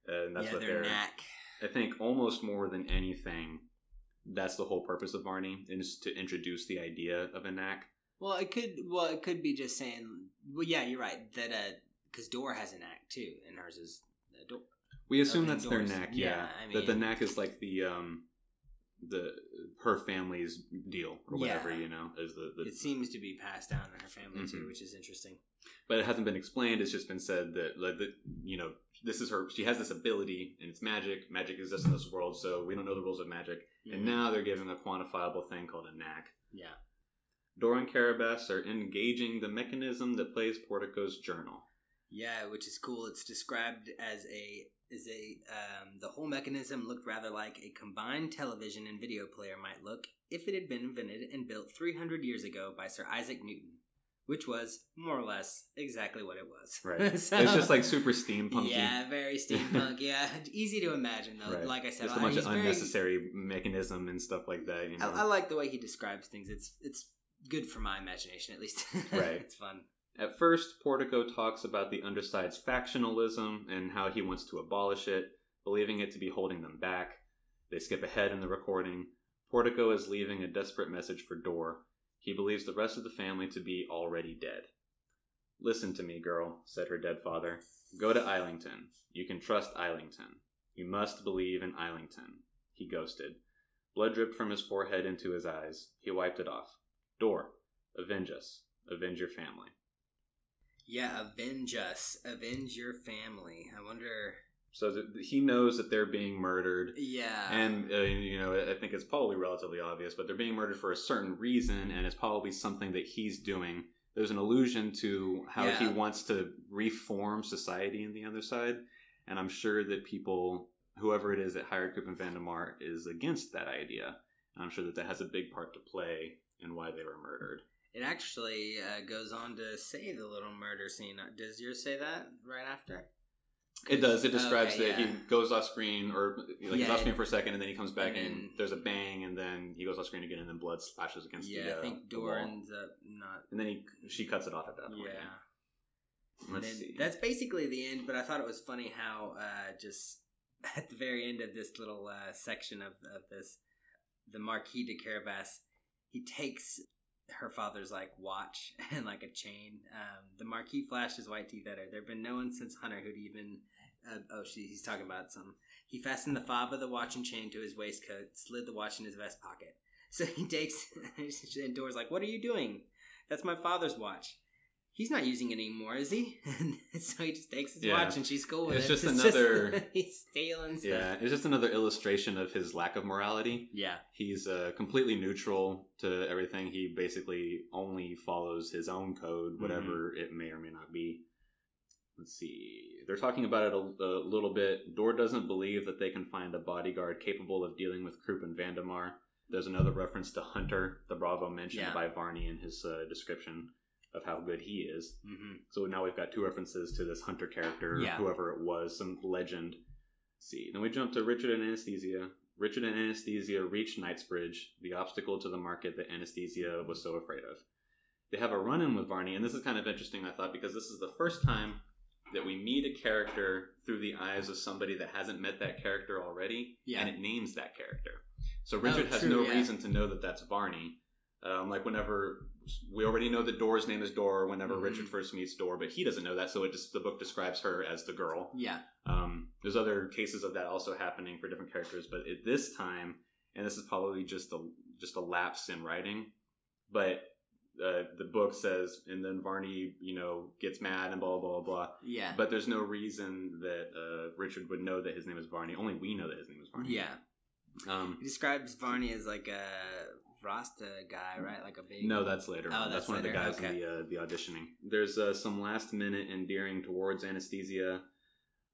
And that's what their knack. I think almost more than anything, that's the whole purpose of Varney, is to introduce the idea of a knack. Well, it could be just saying, well, yeah, you're right, that, because Door has a knack too, and hers is a door. We assume that's doors. Their knack, I mean, that the knack is like her family's deal or whatever, is the it seems to be passed down in her family too, which is interesting. But it hasn't been explained. It's just been said that, this is her. She has this ability, and it's magic. Magic exists in this world, so we don't know the rules of magic. Mm-hmm. And now they're giving a quantifiable thing called a knack. Yeah. Dora and Carabas are engaging the mechanism that plays Portico's journal. Yeah, which is cool. It's described as the whole mechanism looked rather like a combined television and video player might look if it had been invented and built 300 years ago by Sir Isaac Newton, which was more or less exactly what it was. Right. So, it's just like super steampunky. Yeah, very steampunk. Yeah, easy to imagine though. Right. Like I said, just a bunch of unnecessary mechanism and stuff like that. I like the way he describes things. It's good for my imagination, at least. Right. It's fun. At first, Portico talks about the Underside's factionalism and how he wants to abolish it, believing it to be holding them back. They skip ahead in the recording. Portico is leaving a desperate message for Dor. He believes the rest of the family to be already dead. "Listen to me, girl," said her dead father. "Go to Islington. You can trust Islington. You must believe in Islington." He ghosted. Blood dripped from his forehead into his eyes. He wiped it off. "Dor, avenge us. Avenge your family." Yeah, avenge us. Avenge your family. I wonder... So he knows that they're being murdered. Yeah. And, I think it's probably relatively obvious, but they're being murdered for a certain reason, and it's probably something that he's doing. There's an allusion to how he wants to reform society in the other side, and I'm sure that people, whoever it is that hired Coop and Vandemar, is against that idea. And I'm sure that has a big part to play in why they were murdered. It actually goes on to say the little murder scene. Does yours say that right after? It does. It describes that he goes off screen, or he's off screen for a second, and then he comes back and there's a bang, and then he goes off screen again, and then blood splashes against the wall. I think Dor ends up not... And then she cuts it off at that point. Yeah. Let's see. That's basically the end, but I thought it was funny how just at the very end of this little section of this, the Marquis de Carabas, he takes her father's watch and a chain. The Marquis flashed his white teeth at her. There'd been no one since Hunter who'd even he's talking about some. He fastened the fob of the watch and chain to his waistcoat, slid the watch in his vest pocket. So he takes, and Dor's like, "What are you doing? That's my father's watch. He's not using it anymore, is he?" And so he just takes his watch, and she's cool with it. It's another... he's stealing stuff. Yeah, it's just another illustration of his lack of morality. Yeah. He's completely neutral to everything. He basically only follows his own code, whatever it may or may not be. Let's see. They're talking about it a little bit. Dor doesn't believe that they can find a bodyguard capable of dealing with Krupp and Vandemar. There's another reference to Hunter, the Bravo mentioned by Varney in his description of how good he is. Mm-hmm. So now we've got two references to this Hunter character, whoever it was, some legend. Let's see. Then we jump to Richard and Anesthesia. Richard and Anesthesia reach Knightsbridge, the obstacle to the market that Anesthesia was so afraid of. They have a run-in with Varney, and this is kind of interesting, I thought, because this is the first time that we meet a character through the eyes of somebody that hasn't met that character already, and it names that character. So Richard has no reason to know that that's Varney. Whenever we already know that Dor's name is Dor whenever Richard first meets Dor, but he doesn't know that, so the book describes her as the girl. Yeah. There's other cases of that also happening for different characters, but at this time, and this is probably just a lapse in writing, but the book says, and then Varney, gets mad and blah, blah, blah, blah. Yeah. But there's no reason that Richard would know that his name is Varney. Only we know that his name is Varney. Yeah. He describes Varney as a Rasta guy, right? Like a big... No, that's later. Oh, that's one later. of the guys in the auditioning. There's some last minute endearing towards Anesthesia.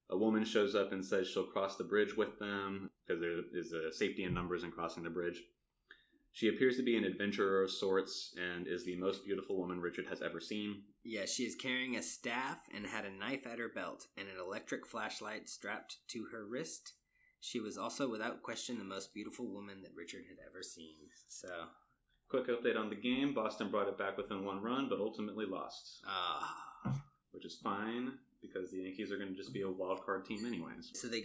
A woman shows up and says she'll cross the bridge with them because there is a safety in numbers in crossing the bridge. She appears to be an adventurer of sorts and is the most beautiful woman Richard has ever seen. Yeah, she is carrying a staff and had a knife at her belt and an electric flashlight strapped to her wrist. She was also, without question, the most beautiful woman that Richard had ever seen. So, quick update on the game. Boston brought it back within one run, but ultimately lost. Which is fine, because the Yankees are going to just be a wild card team anyways. So they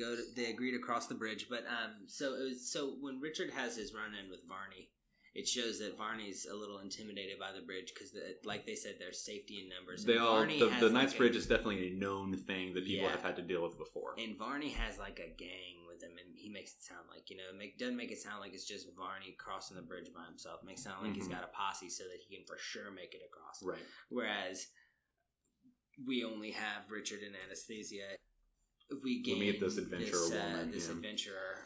agree to cross the bridge, but so when Richard has his run-in with Varney, it shows that Varney's a little intimidated by the bridge because, like they said, there's safety in numbers. The Knights Bridge is definitely a known thing that people have had to deal with before. And Varney has like a gang with him, and he makes it sound like, doesn't make it sound like it's just Varney crossing the bridge by himself. It makes it sound like he's got a posse so that he can for sure make it across. Right. Whereas we only have Richard and Anastasia. We meet this adventurer woman. Adventurer.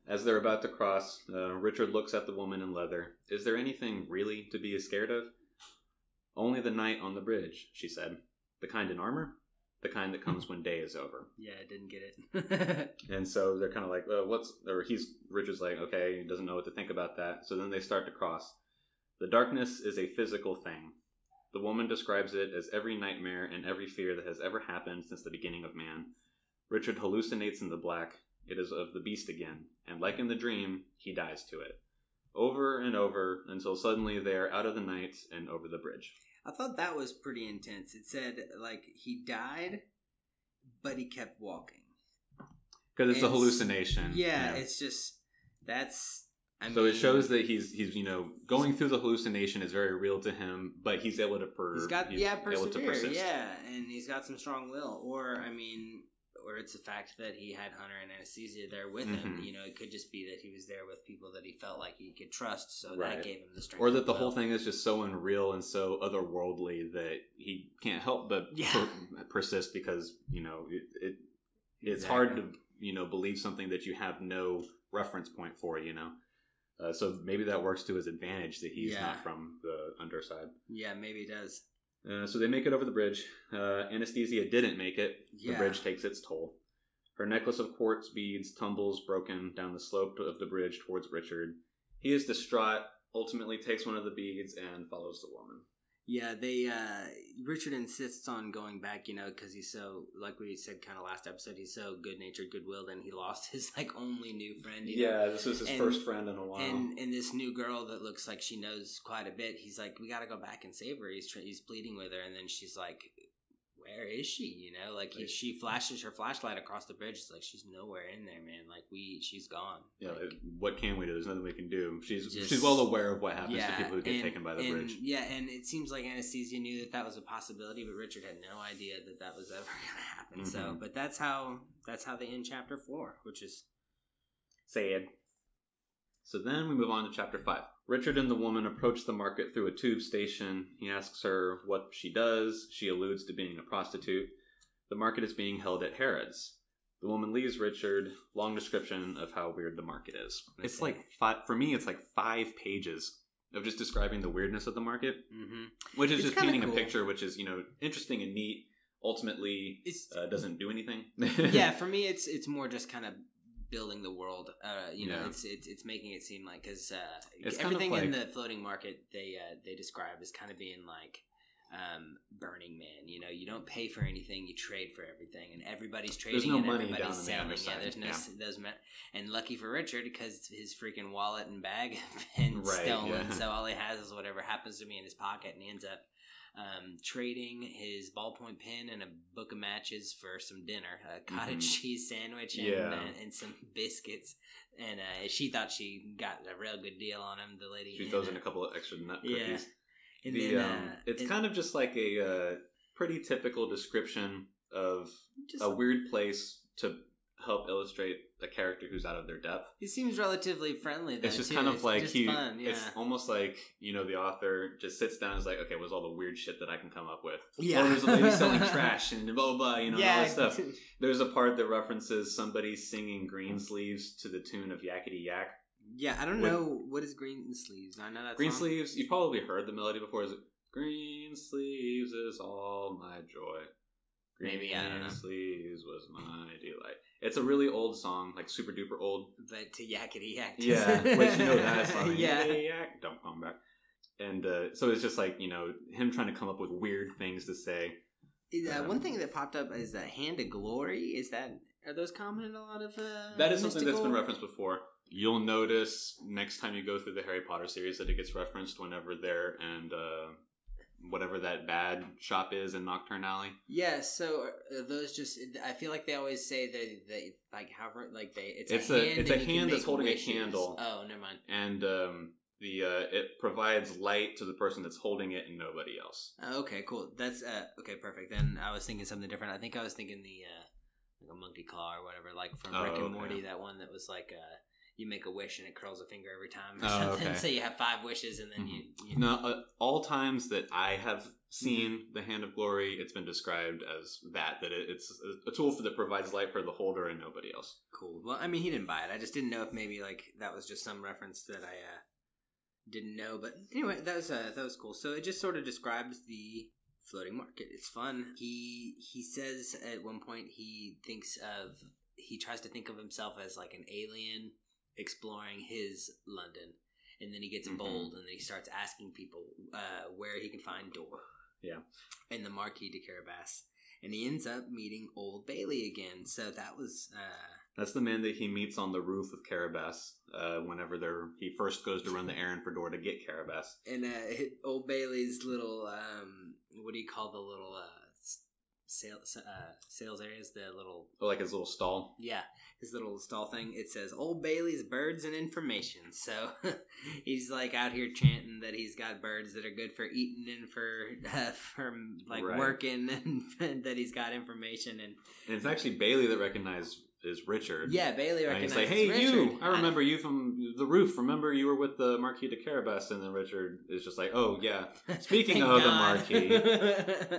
As they're about to cross, Richard looks at the woman in leather. Is there anything really to be scared of? Only the night on the bridge, she said. The kind in armor? The kind that comes when day is over. Yeah, I didn't get it. And so they're kind of like, Richard's like, okay, he doesn't know what to think about that. So then they start to cross. The darkness is a physical thing. The woman describes it as every nightmare and every fear that has ever happened since the beginning of man. Richard hallucinates in the black. It is of the beast again, and like in the dream, he dies to it. Over and over, until suddenly they are out of the night and over the bridge. I thought that was pretty intense. It said, like, he died, but he kept walking. Because it's a hallucination. Yeah, it's just, that's... it shows that he's going through the hallucination is very real to him, but he's able to persevere, able to persist. Yeah, and he's got some strong will. Or it's the fact that he had Hunter and Anastasia there with him. It could just be that he was there with people that he felt like he could trust, so that gave him the strength. Or that the whole thing is just so unreal and so otherworldly that he can't help but persist because, it's hard to, believe something that you have no reference point for, So maybe that works to his advantage that he's not from the underside. Yeah, maybe it does. So they make it over the bridge. Anastasia didn't make it. The bridge takes its toll. Her necklace of quartz beads tumbles broken down the slope of the bridge towards Richard. He is distraught, ultimately takes one of the beads and follows the woman. Yeah, Richard insists on going back, because he's so, like we said kind of last episode, he's so good-natured, good-willed, and he lost his, only new friend, Yeah, this was his first friend in a while. And this new girl that looks like she knows quite a bit, he's like, we gotta go back and save her. He's pleading with her, and then she's like, where is she? She flashes her flashlight across the bridge. It's like, she's nowhere in there, man. She's gone. Yeah, what can we do? There's nothing we can do. She's well aware of what happens to people who get taken by the bridge. Yeah, and it seems like Anastasia knew that was a possibility, but Richard had no idea that was ever going to happen. So, but that's how they end chapter 4, which is sad. So then we move on to chapter 5. Richard and the woman approach the market through a tube station. He asks her what she does. She alludes to being a prostitute. The market is being held at Harrods. The woman leaves Richard. Long description of how weird the market is. It's for me, it's 5 pages of just describing the weirdness of the market, which is just painting a picture, which is, interesting and neat. Ultimately, doesn't do anything. Yeah, for me, it's more just kind of building the world. It's making it seem like, because everything in the floating market they describe as kind of being like Burning Man. You don't pay for anything, you trade for everything, and everybody's trading. There's no and money everybody's down selling. on the other side. There's no and lucky for Richard, because his freaking wallet and bag have been stolen, so all he has is whatever happens to be in his pocket, and he ends up trading his ballpoint pen and a book of matches for some dinner, a cottage cheese sandwich and some biscuits, and she thought she got a real good deal on him, the lady. She throws in a couple of extra nut cookies. And it's kind of just like a pretty typical description of a weird place to help illustrate a character who's out of their depth. He seems relatively friendly, though. It's just kind of like fun, it's almost like, the author just sits down and is like, okay, what's all the weird shit that I can come up with? Yeah. Or there's a lady selling trash and blah, blah, blah, all that stuff. There's a part that references somebody singing Greensleeves to the tune of Yakety Yak. Yeah, I don't know. What is Greensleeves? I know that Greensleeves, you've probably heard the melody before. Is it, Greensleeves is all my joy. Maybe, I don't know. Sleeves was my delight. It's a really old song, like super duper old. But to yakety yak. Yeah, wait, you know that song? Yeah. Yak. Don't come back. And so it's just like, him trying to come up with weird things to say. One thing that popped up is Hand of Glory. Are those common in a lot of that is something that's been referenced before. You'll notice next time you go through the Harry Potter series that it gets referenced whenever they're and whatever that bad shop is in Nocturne Alley. Yeah, so those just, I feel like they always say they like however, like it's a hand that's holding wishes. A candle. Oh, never mind. And it provides light to the person that's holding it and nobody else. Okay, cool. That's okay, perfect. Then I was thinking something different. I think I was thinking the like a monkey claw or whatever, like from Rick and Morty, that one that was like you make a wish and it curls a finger every time or something. Okay. So you have 5 wishes and then you No, all times that I have seen the Hand of Glory, it's been described as that it's a tool that provides light for the holder and nobody else. Cool. Well, I mean, he didn't buy it. I just didn't know if maybe like that was just some reference that I didn't know. But anyway, that was cool. So it just sort of describes the floating market. It's fun. He says at one point he tries to think of himself as like an alien exploring his London, and then he gets bold and then he starts asking people where he can find Dor and the Marquis de Carabas, and he ends up meeting Old Bailey again. So that was that's the man that he meets on the roof of Carabas whenever he first goes to run the errand for Dor to get Carabas. And Old Bailey's little what do you call the little sales areas, the little like his little stall. Yeah, his little stall thing. It says Old Bailey's Birds and Information. So he's like out here chanting that he's got birds that are good for eating and for like working, and that he's got information. And it's actually Bailey that recognized is Richard. Yeah, Bailey recognizes He's like, hey, Richard. you! I remember you from the roof. Remember you were with the Marquis de Carabas? And then Richard is just like, oh, yeah. Speaking of the Marquis,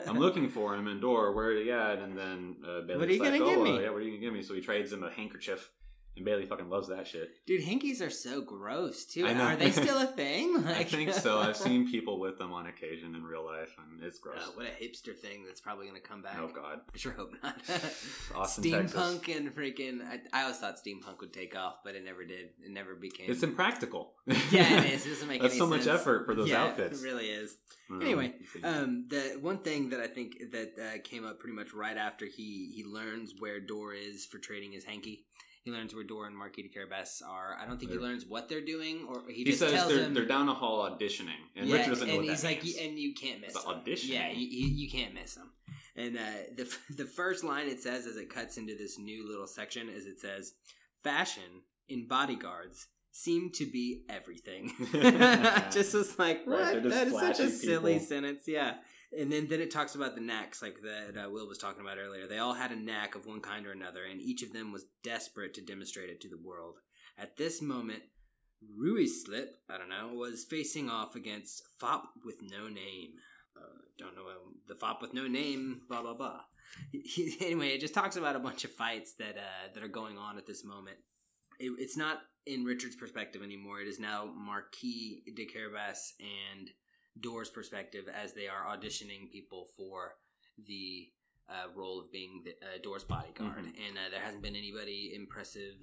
I'm looking for him in Dor. Where are you at? And then Bailey's what are you going to give me? Yeah, what are you going to give me? So he trades him a handkerchief. And Bailey fucking loves that shit. Dude, hankies are so gross, too. I know. Are they still a thing? I think so. I've seen people with them on occasion in real life, and it's gross. What a hipster thing that's probably going to come back. Oh, God. I sure hope not. Austin, steampunk Texas. And freaking... I always thought steampunk would take off, but it never did. It never became... It's impractical. Yeah, it is. It doesn't make any sense. That's so much effort for those outfits. It really is. Anyway, the one thing that I think that came up pretty much right after he learns where Dor is for trading his hanky. He learns where Dor and Marquis de Carabas are. I don't think he learns what they're doing, or he just says tells him they're down the hall auditioning, and Richard doesn't know what that means. He's like, and you can't miss the them. Auditioning. Yeah, you can't miss them. And the first line it says as it cuts into this new little section is it says, "Fashion in bodyguards seem to be everything." I just was like, what? Right, that is such a people. silly sentence. Yeah. And then it talks about the knacks, like that Will was talking about earlier. They all had a knack of one kind or another, and each of them was desperate to demonstrate it to the world. At this moment, Ruislip, was facing off against Fop with no name. Don't know the Fop with no name, blah, blah, blah. Anyway, it just talks about a bunch of fights that are going on at this moment. It's not in Richard's perspective anymore. It is now Marquis de Carabas and Dor's perspective as they are auditioning people for the role of being Dor's bodyguard. And there hasn't been anybody impressive,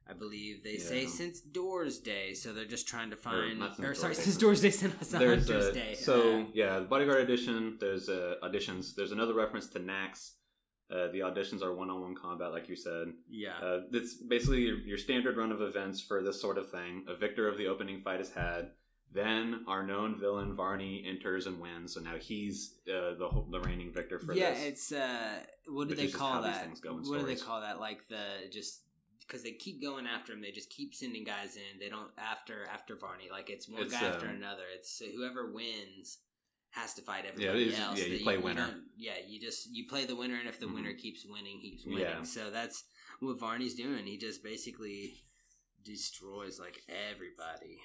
I believe they say, since Dor's day. So they're just trying to find... since Dor's day, since Hunter's day. So, the bodyguard audition, there's auditions. There's another reference to knacks. The auditions are one-on-one combat, like you said. Yeah. It's basically your standard run of events for this sort of thing. A victor of the opening fight is had. Then our known villain Varney enters and wins, so now he's the reigning victor for this. Yeah, it's what do they call that? What do they call that? Like just because they keep going after him, they just keep sending guys in. They don't after Varney. Like it's one guy after another. It's whoever wins has to fight everybody else. Yeah, you play winner. You play the winner, and if the winner keeps winning, he's winning. Yeah. So that's what Varney's doing. He just basically destroys like everybody.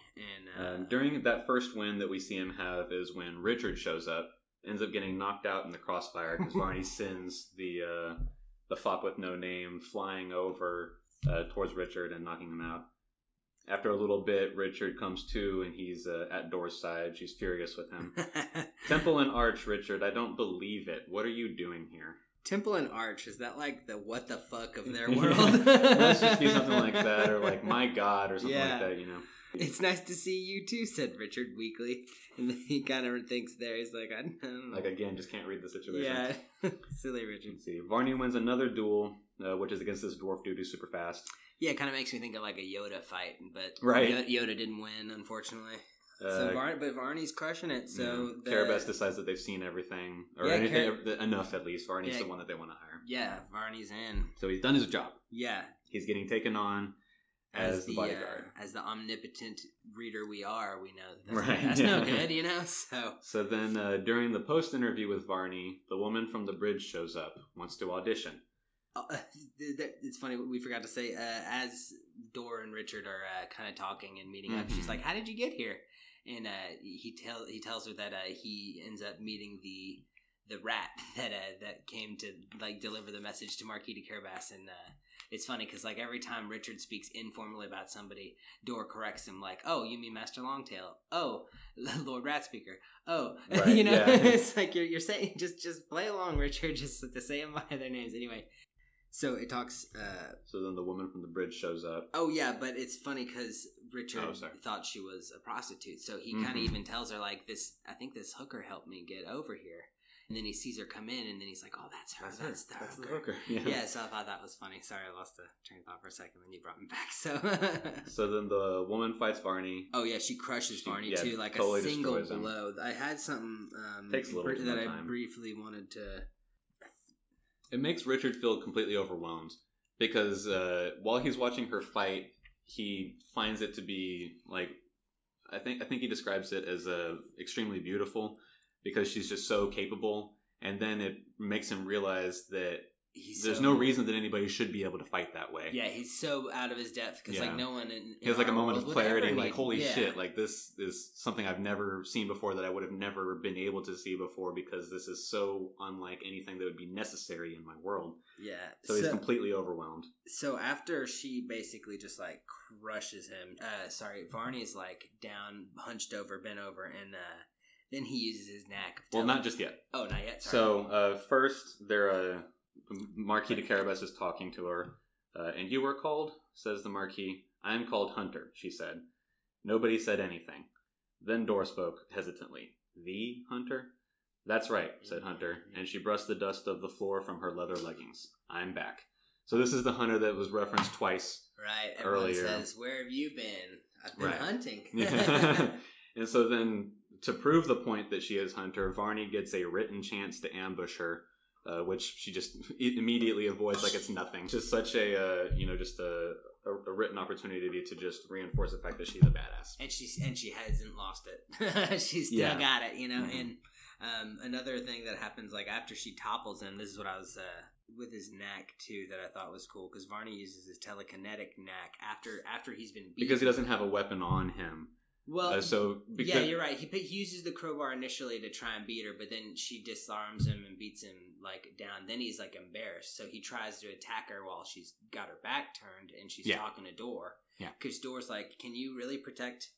And during that first win that we see him have is when Richard shows up, ends up getting knocked out in the crossfire because Varney sends the fop with no name flying over towards Richard and knocking him out. After a little bit, Richard comes to and he's at Dor's side. She's furious with him. Temple and Arch, Richard, I don't believe it. What are you doing here? Temple and Arch, is that like the what the fuck of their world? Let's just be something like that, or like my God, or something like that, you know. It's nice to see you too, said Richard weakly. And then he kind of thinks there, he's like, I don't know. Like, again, just can't read the situation. Yeah. Silly Richard. Let's see. Varney wins another duel, which is against this dwarf dude who's super fast. Yeah, it kind of makes me think of like a Yoda fight, but right. Yoda didn't win, unfortunately. But Varney's crushing it. So Carabas decides that they've seen everything, or anything enough at least. Varney's the one that they want to hire. Yeah, Varney's in. So he's done his job. Yeah, he's getting taken on as the bodyguard. As the omnipotent reader we are, we know that's no good, you know. So then during the post interview with Varney, the woman from the bridge shows up, wants to audition. It's funny, we forgot to say, as Dor and Richard are kind of talking and meeting up, she's like, how did you get here? And he tells her that he ends up meeting the rat that came to like deliver the message to Marquis de Carabas. And it's funny because like every time Richard speaks informally about somebody, Dor corrects him like, oh, you mean Master Longtail? Oh, Lord Ratspeaker. Oh, right, you know, it's like you're saying, just play along, Richard, just to say them by their names anyway. So it talks. So then the woman from the bridge shows up. Oh yeah, but it's funny because Richard thought she was a prostitute, so he kind of even tells her like this. I think this hooker helped me get over here, and then he sees her come in, and then he's like, "Oh, that's her. That's the hooker." Yeah. So I thought that was funny. Sorry, I lost the train of thought for a second. Then you brought me back. So then the woman fights Varney. Oh yeah, she crushes Varney too, like totally a single blow. I had something takes a little that time. I briefly wanted to. It makes Richard feel completely overwhelmed because while he's watching her fight, he finds it to be like I think he describes it as extremely beautiful because she's just so capable, and then it makes him realize that there's no reason that anybody should be able to fight that way. Yeah, he's so out of his depth because like no one he has like a moment of clarity, like holy shit, like this is something I've never seen before that I would have never been able to see before because this is so unlike anything that would be necessary in my world. Yeah, so he's completely overwhelmed. So after she basically just like crushes him, Varney's like down, hunched over, bent over, and then he uses his knack. Well, not just yet. Oh, not yet. Sorry. So first they're. Marquis de Carabas is talking to her. And you were called? Says the Marquis. I am called Hunter, she said. Nobody said anything. Then Dor spoke hesitantly. The Hunter? That's right, said Hunter, and she brushed the dust of the floor from her leather leggings. I'm back. So this is the Hunter that was referenced twice earlier. Everyone says, where have you been? I've been hunting. And so then, to prove the point that she is Hunter, Varney gets a written chance to ambush her. Which she just immediately avoids like it's nothing. Just such a just a written opportunity to just reinforce the fact that she's a badass. And she hasn't lost it. She's still got it, you know. And another thing that happens like after she topples him, this is what I was with his knack too that I thought was cool because Varney uses his telekinetic knack after he's been beaten. Because he doesn't have a weapon on him. Well, yeah, you're right. He uses the crowbar initially to try and beat her, but then she disarms him and beats him like down. Then he's like embarrassed, so he tries to attack her while she's got her back turned and she's talking to Dor. Yeah, because Dor's like, "Can you really protect?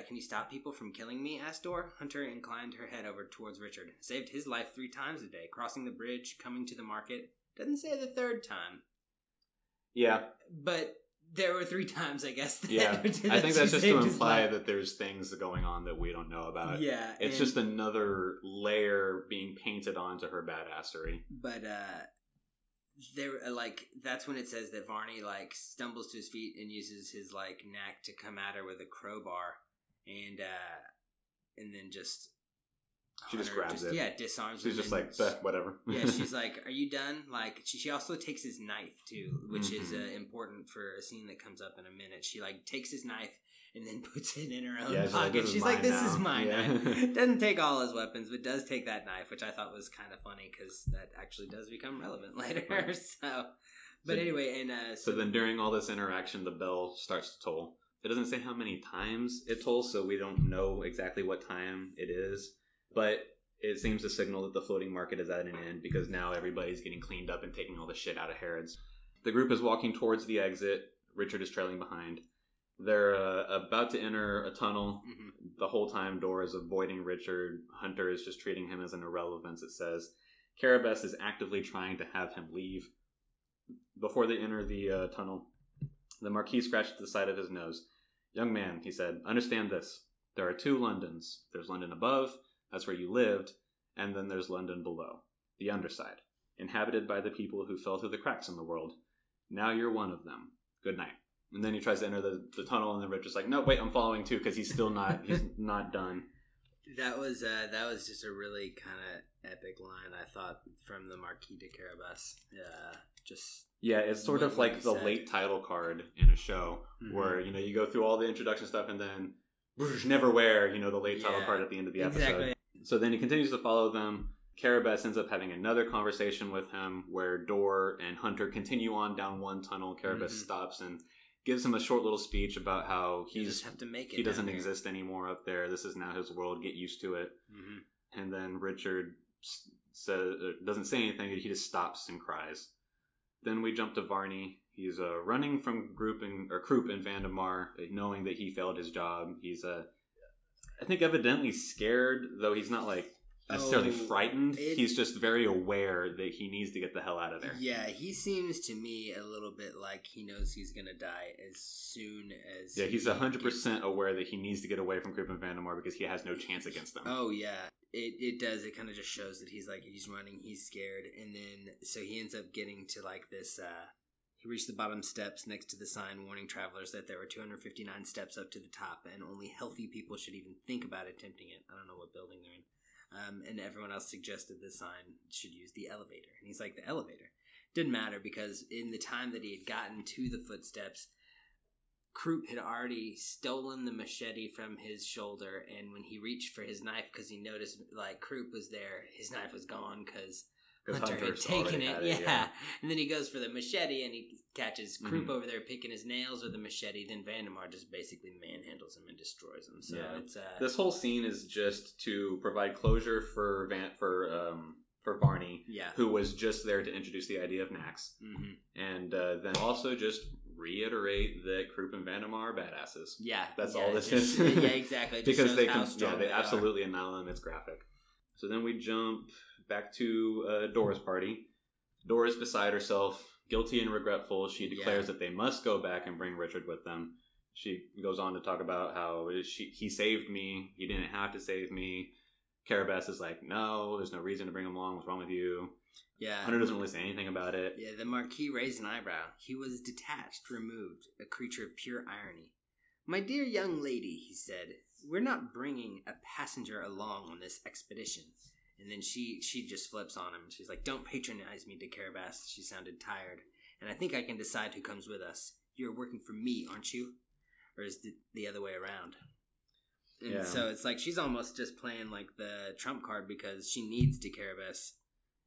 Can you stop people from killing me?" asked Dor. Hunter inclined her head over towards Richard. Saved his life 3 times a day, crossing the bridge, coming to the market. Doesn't say the 3rd time. Yeah, but. There were 3 times, I guess. I think that's just to imply that there's things going on that we don't know about. Yeah. It's just another layer being painted onto her badassery. But, that's when it says that Varney, like, stumbles to his feet and uses his, like, knack to come at her with a crowbar. And then just... She just grabs it. Yeah, disarms him. She's just like, whatever. Yeah, she's like, are you done? Like, she also takes his knife, too, which is important for a scene that comes up in a minute. She, like, takes his knife and then puts it in her own pocket. She's like, this is mine. Yeah. Doesn't take all his weapons, but does take that knife, which I thought was kind of funny because that actually does become relevant later. Right. But anyway, and... So then during all this interaction, the bell starts to toll. It doesn't say how many times it tolls, so we don't know exactly what time it is. But it seems to signal that the floating market is at an end because now everybody's getting cleaned up and taking all the shit out of Harrods. The group is walking towards the exit. Richard is trailing behind. They're about to enter a tunnel. Mm-hmm. The whole time Dor is avoiding Richard. Hunter is just treating him as an irrelevance, it says. Carabas is actively trying to have him leave. Before they enter the tunnel, the Marquis scratched the side of his nose. "Young man," he said, "understand this. There are 2 Londons. There's London above, that's where you lived, and then there's London below, the underside, inhabited by the people who fell through the cracks in the world. Now you're one of them. Good night." And then he tries to enter the tunnel, and then Richard's like, "No, wait, I'm following too," because he's not done. That was just a really kind of epic line, I thought, from the Marquis de Carabas. Yeah, it's sort of like the late title card in a show, where you go through all the introduction stuff, and then Neverwhere, the late title card at the end of the episode. Exactly. So then he continues to follow them. Carabas ends up having another conversation with him, where Dorr and Hunter continue on down one tunnel. Carabas stops and gives him a short little speech about how he doesn't exist anymore up there. This is now his world. Get used to it. And then Richard doesn't say anything. He just stops and cries. Then we jump to Varney. He's running from Croup and Vandemar, knowing that he failed his job. He's I think evidently scared, though he's not necessarily frightened. He's just very aware that he needs to get the hell out of there. Yeah, he seems to me a little bit like he knows he's going to die as soon as... Yeah, he's 100% aware that he needs to get away from Croup and Vandemar because he has no chance against them. Oh, yeah. It does. It kind of just shows that he's running, he's scared, and then so he ends up getting to this... He reached the bottom steps next to the sign warning travelers that there were 259 steps up to the top, and only healthy people should even think about attempting it. I don't know what building they're in. And everyone else suggested the sign should use the elevator. And he's like, the elevator? Didn't matter, because in the time that he had gotten to the footsteps, Croup had already stolen the machete from his shoulder, and when he reached for his knife, because he noticed Croup was there, his knife was gone because Hunter had taken it. Yeah. And then he goes for the machete, and he catches Croup over there picking his nails with a machete. Then Vandemar just basically manhandles him and destroys him. So it's this whole scene is just to provide closure for Varney, who was just there to introduce the idea of Nax, and then also just reiterate that Croup and Vandemar are badasses. Yeah, that's all this is. Yeah, exactly. Because they absolutely annihilate them. It's graphic. So then we jump back to Dora's party. Dora's beside herself, guilty and regretful. She declares that they must go back and bring Richard with them. She goes on to talk about how he saved me. He didn't have to save me. Carabas is like, no, there's no reason to bring him along. What's wrong with you? Yeah. Hunter doesn't really say anything about it. Yeah, the Marquis raised an eyebrow. He was detached, removed, a creature of pure irony. "My dear young lady," he said, "we're not bringing a passenger along on this expedition." And then she just flips on him. She's like, "Don't patronize me, de Carabas." She sounded tired. "And I think I can decide who comes with us. You're working for me, aren't you? Or is it the other way around?" And so it's like she's almost just playing the trump card because she needs de Carabas,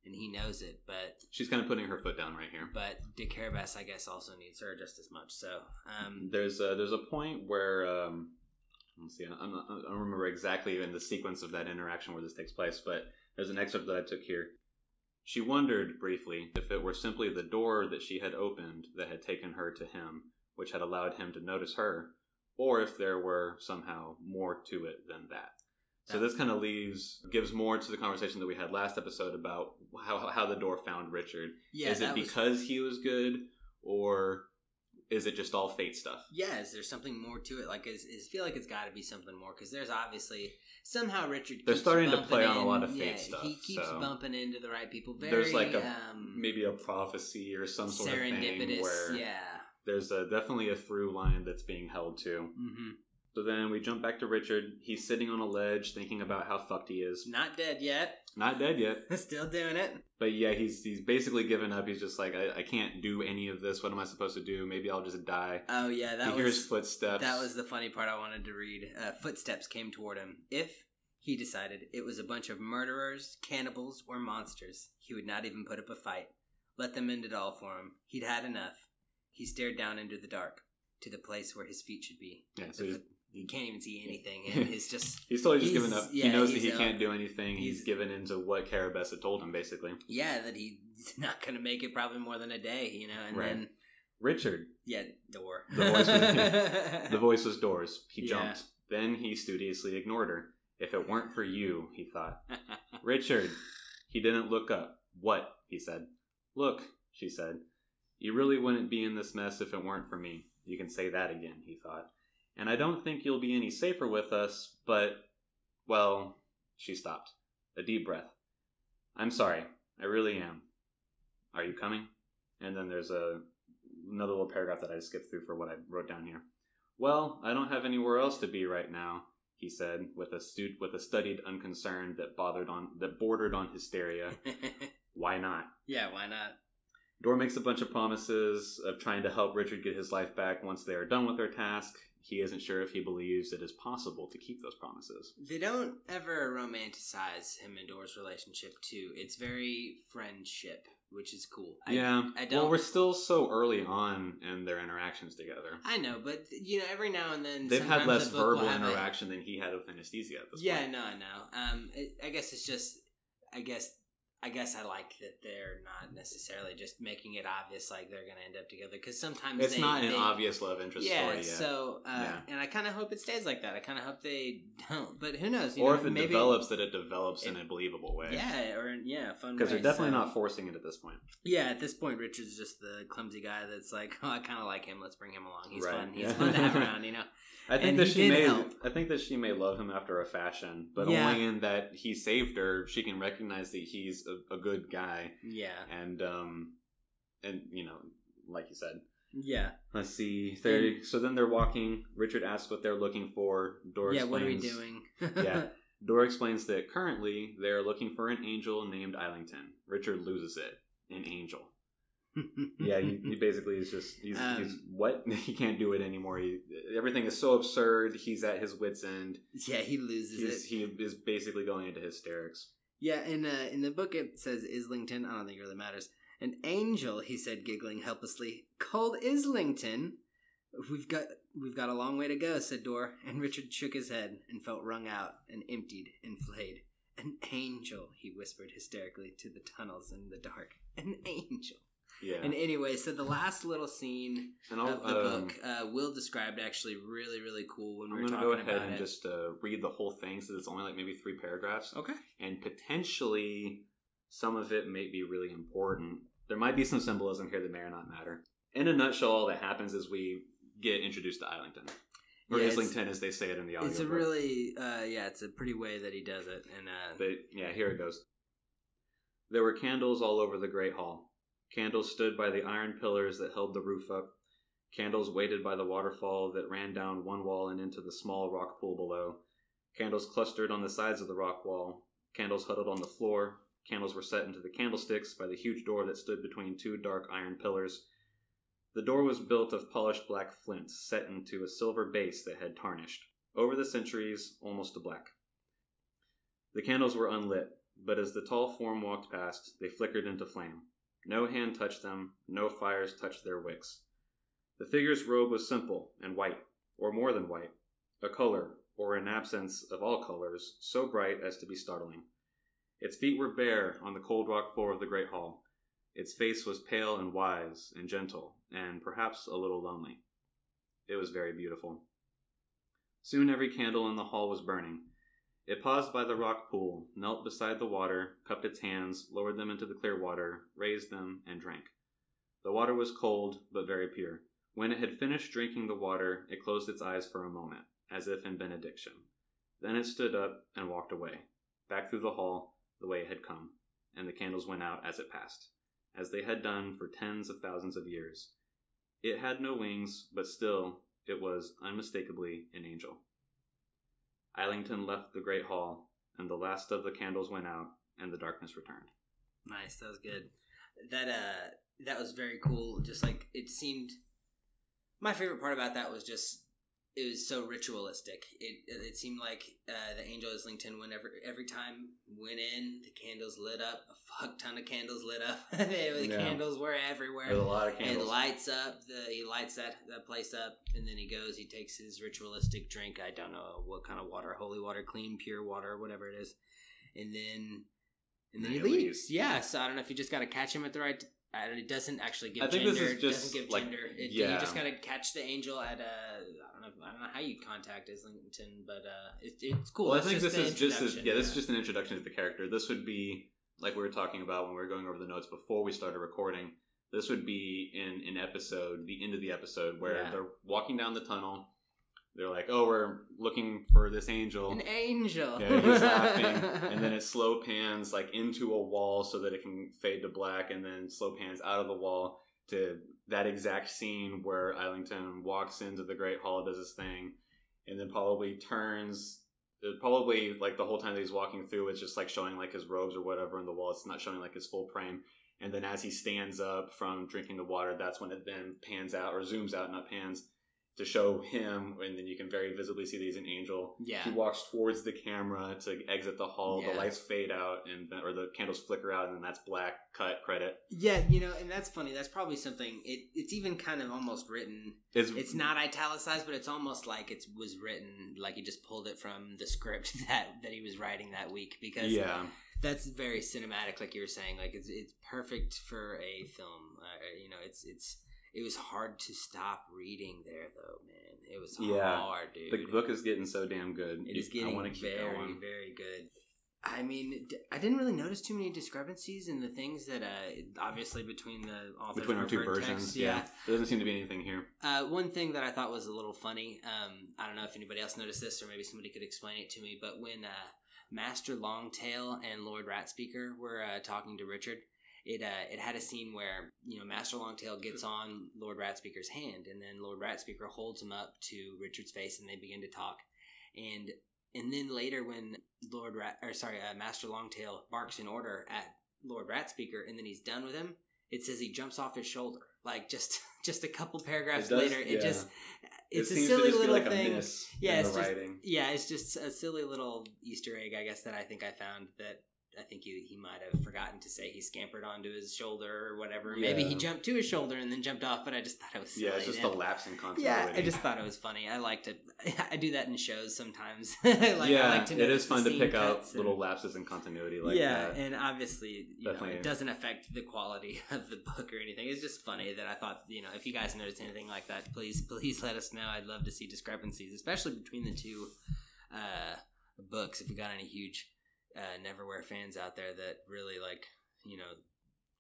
and he knows it. But she's kind of putting her foot down right here. But de Carabas, I guess, also needs her just as much. So there's a point where let's see, I don't remember exactly in the sequence of that interaction where this takes place, but there's an excerpt that I took here. She wondered briefly if it were simply the door that she had opened that had taken her to him, which had allowed him to notice her, or if there were somehow more to it than that. So this kind of gives more to the conversation that we had last episode about how the door found Richard. Yeah, is it because he was good, or is it just all fate stuff? Yeah, is there something more to it? I feel like it's got to be something more, because there's obviously somehow Richard. They're starting to play on a lot of fate stuff. He keeps bumping into the right people. There's maybe a prophecy or some sort of thing where there's definitely a through line that's being held to. Mm-hmm. So then we jump back to Richard. He's sitting on a ledge thinking about how fucked he is. Not dead yet. Not dead yet. Still doing it. But yeah, he's basically given up. He's just like, I can't do any of this. What am I supposed to do? Maybe I'll just die. Oh yeah, he hears footsteps. That was the funny part I wanted to read. Footsteps came toward him. If, he decided, it was a bunch of murderers, cannibals, or monsters, he would not even put up a fight. Let them end it all for him. He'd had enough. He stared down into the dark, to the place where his feet should be. Yeah, so he can't even see anything, and he's totally just given up. Yeah, he knows that he can't do anything. He's given into what Carabas had told him, basically. Yeah, that he's not going to make it probably more than a day, and then Richard. Yeah, door. The voice was Doors. He jumped. Then he studiously ignored her. If it weren't for you, he thought. Richard. He didn't look up. What? He said. Look, she said. You really wouldn't be in this mess if it weren't for me. You can say that again, he thought. And I don't think you'll be any safer with us, but, well, she stopped. A deep breath. I'm sorry. I really am. Are you coming? And then there's another little paragraph that I skipped through for what I wrote down here. Well, I don't have anywhere else to be right now, he said, with a studied unconcern that bordered on hysteria. Why not? Yeah, why not? Dora makes a bunch of promises of trying to help Richard get his life back once they are done with their task. He isn't sure if he believes it is possible to keep those promises. They don't ever romanticize him and Dora's relationship, too. It's very friendship, which is cool. I don't... Well, we're still so early on in their interactions together. I know, but, every now and then... They've had less verbal interaction than he had with Anesthesia at this point. Yeah, no, I know. I guess it's just... I guess I like that they're not necessarily just making it obvious like they're going to end up together, because sometimes it's not an obvious love interest story yet. So, and I kind of hope it stays like that. I kind of hope they don't, but who knows? Or if it develops, that it develops in a believable way. Yeah, or fun way. Because they're definitely not forcing it at this point. Yeah, at this point, Richard's just the clumsy guy that's like, oh, I kind of like him. Let's bring him along. He's fun. He's fun to have around, I think that she may love him after a fashion, but only in that he saved her. She can recognize that he's a good guy. Yeah, and like you said. Yeah. Let's see. So then they're walking. Richard asks what they're looking for. Dora explains, what are we doing? Dora explains that currently they're looking for an angel named Islington. Richard loses it. An angel. Yeah, he basically is just he's what? He can't do it anymore. Everything is so absurd. He's at his wit's end. Yeah, he loses it. He is basically going into hysterics. Yeah, in the book it says Islington. I don't think it really matters. An angel, he said, giggling helplessly, called Islington. We've got a long way to go, said Dora, and Richard shook his head and felt wrung out and emptied and flayed. An angel, he whispered hysterically to the tunnels in the dark. An angel. Yeah. And anyway, so the last little scene of the book, Will described actually really, really cool when we were talking about it. I'm going to go ahead and just read the whole thing, so it's only like maybe 3 paragraphs. Okay. And potentially some of it may be really important. There might be some symbolism here that may or not matter. In a nutshell, all that happens is we get introduced to Islington. Or Islington, as they say it in the audio. It's a really, it's a pretty way that he does it. And but, here it goes. There were candles all over the great hall. Candles stood by the iron pillars that held the roof up. Candles waited by the waterfall that ran down one wall and into the small rock pool below. Candles clustered on the sides of the rock wall. Candles huddled on the floor. Candles were set into the candlesticks by the huge door that stood between 2 dark iron pillars. The door was built of polished black flint set into a silver base that had tarnished, over the centuries, almost to black. The candles were unlit, but as the tall form walked past, they flickered into flame. No hand touched them, no fires touched their wicks. The figure's robe was simple and white, or more than white, a color, or an absence of all colors, so bright as to be startling. Its feet were bare on the cold rock floor of the great hall. Its face was pale and wise and gentle, and perhaps a little lonely. It was very beautiful. Soon every candle in the hall was burning. It paused by the rock pool, knelt beside the water, cupped its hands, lowered them into the clear water, raised them, and drank. The water was cold, but very pure. When it had finished drinking the water, it closed its eyes for a moment, as if in benediction. Then it stood up and walked away, back through the hall, the way it had come, and the candles went out as it passed, as they had done for tens of thousands of years. It had no wings, but still, it was unmistakably an angel. Islington left the great hall, and the last of the candles went out, and the darkness returned. Nice, that was good. That was very cool. Just like it seemed. My favorite part about that was just it was so ritualistic. It seemed like the angel Islington, whenever every time went in, the candles lit up. A fuck ton of candles lit up. The candles were everywhere. There's a lot of candles. And lights up. He lights that place up, and then he goes. He takes his ritualistic drink. I don't know what kind of water, holy water, clean, pure water, whatever it is, and then he leaves. Yeah. So I don't know if you just got to catch him at the right. It doesn't actually give gender. This is just doesn't give like, gender. You just got to catch the angel at I don't know how you contact Islington, but it's cool. Well, I think this is just an introduction to the character. This would be like we were talking about when we were going over the notes before we started recording, this would be in an episode, the end of the episode, where they're walking down the tunnel. They're like, oh, we're looking for this angel. An angel. Yeah, he's laughing. And then it slow pans like into a wall so that it can fade to black, and then slow pans out of the wall to that exact scene where Islington walks into the Great Hall, does his thing, and then probably turns. Probably like the whole time that he's walking through, it's just like showing like his robes or whatever on the wall. It's not showing like his full frame. And then as he stands up from drinking the water, that's when it then pans out, or zooms out, not pans, to show him, and then you can very visibly see that he's an angel. Yeah. He walks towards the camera to exit the hall. Yeah. The lights fade out, or the candles flicker out, and then that's black, cut, credit. Yeah, you know, and that's funny. That's probably something, it's even kind of almost written, it's not italicized, but it's almost like it was written, like he just pulled it from the script that he was writing that week, because that's very cinematic, like you were saying. Like, it's perfect for a film. You know, it was hard to stop reading there, though, man. It was hard, dude. The book is getting so damn good. It is getting very, very good. I mean, I didn't really notice too many discrepancies in the things that, obviously, between the authors. Between our two versions, yeah. There doesn't seem to be anything here. One thing that I thought was a little funny, I don't know if anybody else noticed this, or maybe somebody could explain it to me, but when Master Longtail and Lord Ratspeaker were talking to Richard, it had a scene where, you know, Master Longtail gets on Lord Ratspeaker's hand, and then Lord Ratspeaker holds him up to Richard's face, and they begin to talk. And then later, when Master Longtail barks an order at Lord Ratspeaker, and then he's done with him, it says he jumps off his shoulder. Like just a couple paragraphs later, it's a silly little thing. It's just a silly little Easter egg, I guess, that I think I found that. I think he might have forgotten to say he scampered onto his shoulder or whatever. Yeah. Maybe he jumped to his shoulder and then jumped off, but I just thought it was silly. Yeah, it's just a lapse in continuity. Yeah, I just thought it was funny. I liked it. I do that in shows sometimes. I like to it is fun to pick out little lapses in continuity like that. Yeah, and obviously, it doesn't affect the quality of the book or anything. It's just funny that I thought, if you guys noticed anything like that, please let us know. I'd love to see discrepancies, especially between the two books. If you got any huge Neverwhere fans out there that really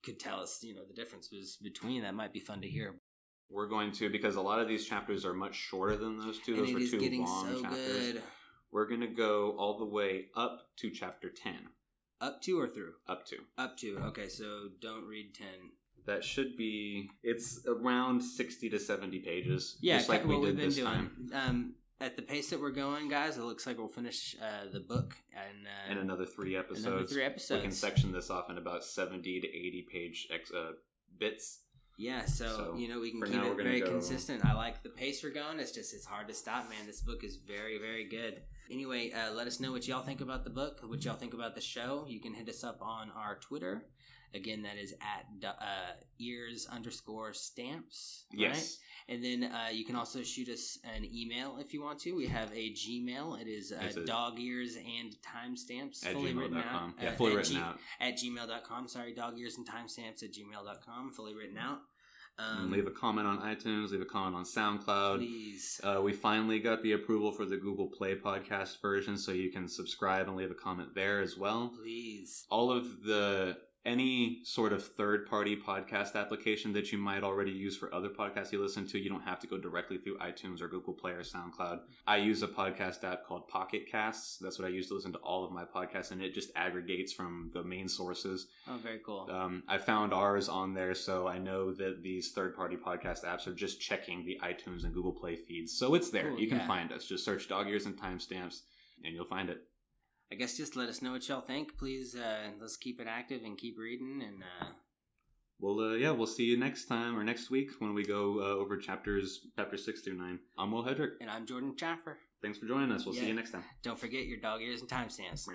could tell us the differences between, that might be fun to hear. We're going to, because a lot of these chapters are much shorter than those two. Those were two long chapters. Good. We're going to go all the way up to chapter 10. Up to or through? Up to. Up to. Okay, so don't read 10. That should be, it's around 60 to 70 pages. Yeah, just like we did this time. At the pace that we're going, guys, it looks like we'll finish the book in another 3 episodes. We can section this off in about 70 to 80 page bits. Yeah, so we can keep it very consistent. I like the pace we're going. It's hard to stop, man. This book is very, very good. Anyway, let us know what y'all think about the book, what y'all think about the show. You can hit us up on our Twitter. Again, that is at ears_stamps. Yes. Right? And then you can also shoot us an email if you want to. We have a Gmail. It is dog ears and timestamps. Fully written out. Yeah, fully written out. At gmail.com. Sorry, dog ears and timestamps at gmail.com. Fully written out. Leave a comment on iTunes. Leave a comment on SoundCloud. Please. We finally got the approval for the Google Play podcast version, so you can subscribe and leave a comment there as well. Please. All of any sort of third-party podcast application that you might already use for other podcasts you listen to, you don't have to go directly through iTunes or Google Play or SoundCloud. I use a podcast app called Pocket Casts. That's what I use to listen to all of my podcasts, and it just aggregates from the main sources. Oh, very cool. I found ours on there, so I know that these third-party podcast apps are just checking the iTunes and Google Play feeds. So it's there. Cool, you can find us. Just search Dog Ears and Timestamps, and you'll find it. I guess just let us know what y'all think. Please, let's keep it active and keep reading. And we'll see you next time or next week when we go over chapters 6 through 9. I'm Will Hedrick. And I'm Jordan Chaffer. Thanks for joining us. We'll see you next time. Don't forget your dog ears and timestamps.